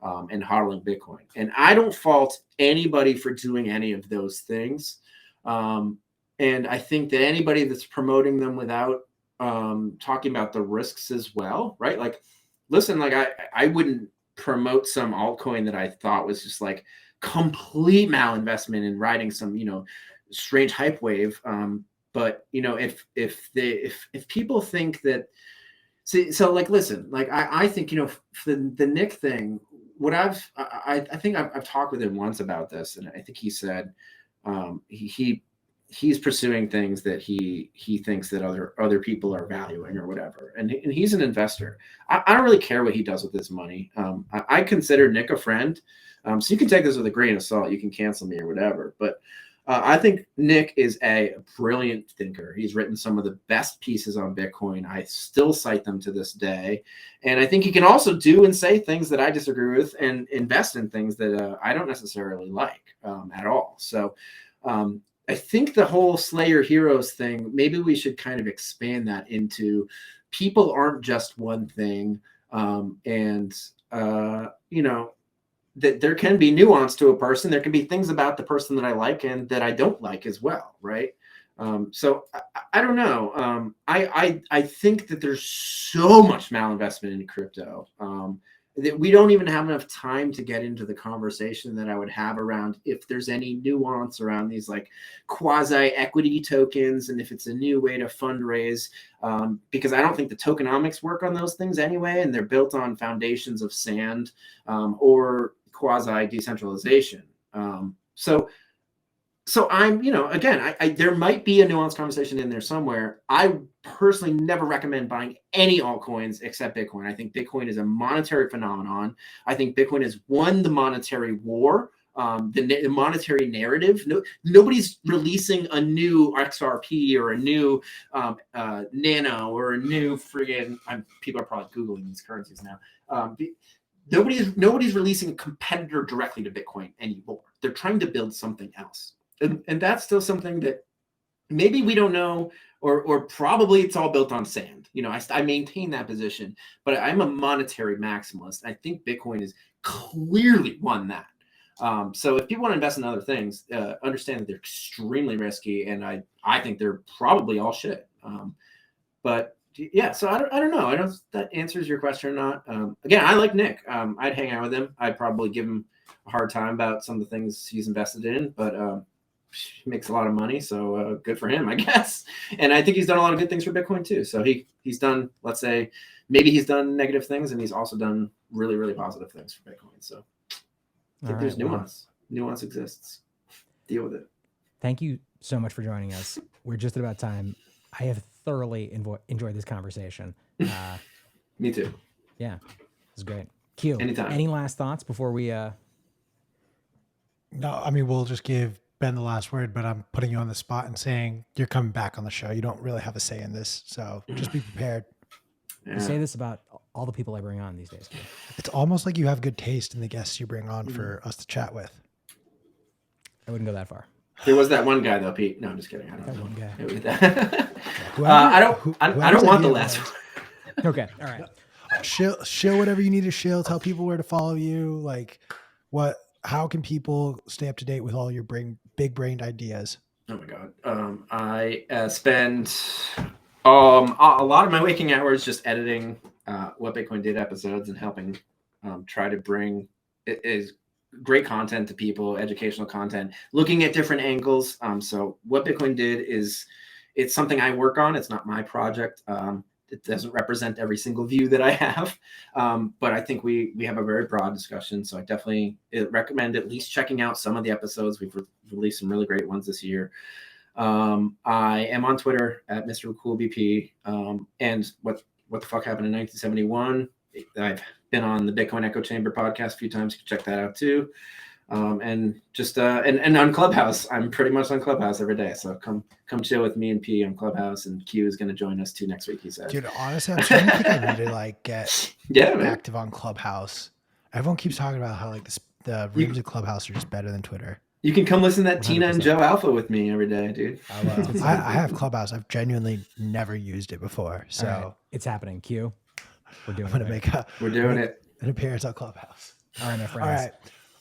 and hodling Bitcoin. And I don't fault anybody for doing any of those things. And I think that anybody that's promoting them without talking about the risks as well, right? Like, listen, like I wouldn't promote some altcoin that I thought was just like complete malinvestment in riding some, strange hype wave. But if people think that, so like, listen, like I think, the Nick thing, what I think I've talked with him once about this, and I think he said he's pursuing things that he thinks that other people are valuing or whatever, and he's an investor. I don't really care what he does with his money. I consider Nick a friend, so you can take this with a grain of salt. You can cancel me or whatever, but I think Nick is a brilliant thinker. He's written some of the best pieces on Bitcoin. I still cite them to this day. And I think he can also do and say things that I disagree with and invest in things that I don't necessarily like at all. So I think the whole slay your heroes thing, maybe we should kind of expand that into people aren't just one thing. That there can be nuance to a person. There can be things about the person that I like and that I don't like as well, right? So I don't know. I think that there's so much malinvestment in crypto that we don't even have enough time to get into the conversation that I would have around if there's any nuance around these like quasi equity tokens and if it's a new way to fundraise, because I don't think the tokenomics work on those things anyway, and they're built on foundations of sand or quasi decentralization. So I'm, again, there might be a nuanced conversation in there somewhere. I personally never recommend buying any altcoins except Bitcoin. I think Bitcoin is a monetary phenomenon. I think Bitcoin has won the monetary war, the monetary narrative. Nobody's releasing a new XRP or a new Nano or a new friggin', people are probably Googling these currencies now. Nobody's releasing a competitor directly to Bitcoin anymore. They're trying to build something else. And that's still something that maybe we don't know, or probably it's all built on sand. I maintain that position, but I'm a monetary maximalist. I think Bitcoin has clearly won that. So if people want to invest in other things, understand that they're extremely risky, and I think they're probably all shit. But yeah, so I don't know. I don't know if that answers your question or not. Again, I like Nick. I'd hang out with him. I'd probably give him a hard time about some of the things he's invested in, but he makes a lot of money, so good for him, I guess. And I think he's done a lot of good things for Bitcoin too. So he's done, let's say, maybe he's done negative things, and he's also done really, really positive things for Bitcoin. So I think there's nuance. Nuance exists. Deal with it. Thank you so much for joining us. We're just at about time. I have thoroughly enjoyed this conversation. Me too. Yeah, it was great. Q, anytime. Any last thoughts before we... No, I mean, we'll just give Ben the last word, but I'm putting you on the spot and saying you're coming back on the show. You don't really have a say in this, so just be prepared. Yeah. You say this about all the people I bring on these days, Q. It's almost like you have good taste in the guests you bring on for us to chat with. I wouldn't go that far. There was that one guy though, Pete. No, I'm just kidding. I don't that know. One guy. I don't want the last one. Okay. All right. Shill whatever you need to shill. Tell people where to follow you. Like how can people stay up to date with all your big brained ideas? Oh my God. I spend a lot of my waking hours just editing What Bitcoin Did episodes and helping try to bring is great content to people, educational content, looking at different angles. So What Bitcoin Did it's something I work on. It's not my project. It doesn't represent every single view that I have. But I think we have a very broad discussion. So I definitely recommend at least checking out some of the episodes. We've released some really great ones this year. I am on Twitter at Mr. Cool BP. And what the fuck happened in 1971? I've been on the Bitcoin Echo Chamber podcast a few times. You can check that out too. And just and on Clubhouse, I'm pretty much on Clubhouse every day. So come chill with me and P on Clubhouse, and Q is going to join us too next week. He said, "Dude, honestly, I'm starting to think I need to get active on Clubhouse. Everyone keeps talking about how the rooms of Clubhouse are just better than Twitter. You can come listen to that 100%. Tina and Joe Alpha with me every day, dude. I have Clubhouse. I've genuinely never used it before, so right. It's happening. Q, we're doing it. We're doing it. An appearance on Clubhouse. All right, my friends. All right.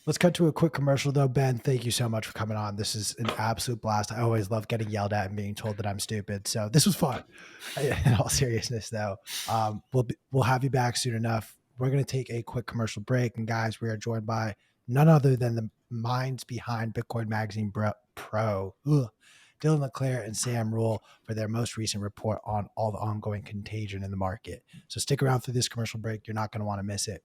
Let's cut to a quick commercial though. Ben, thank you so much for coming on. This is an absolute blast. I always love getting yelled at and being told that I'm stupid. So this was fun. In all seriousness though, we'll have you back soon enough. We're going to take a quick commercial break. And guys, we are joined by none other than the minds behind Bitcoin Magazine Pro, Dylan LeClaire and Sam Rule, for their most recent report on all the ongoing contagion in the market. So stick around through this commercial break. You're not going to want to miss it.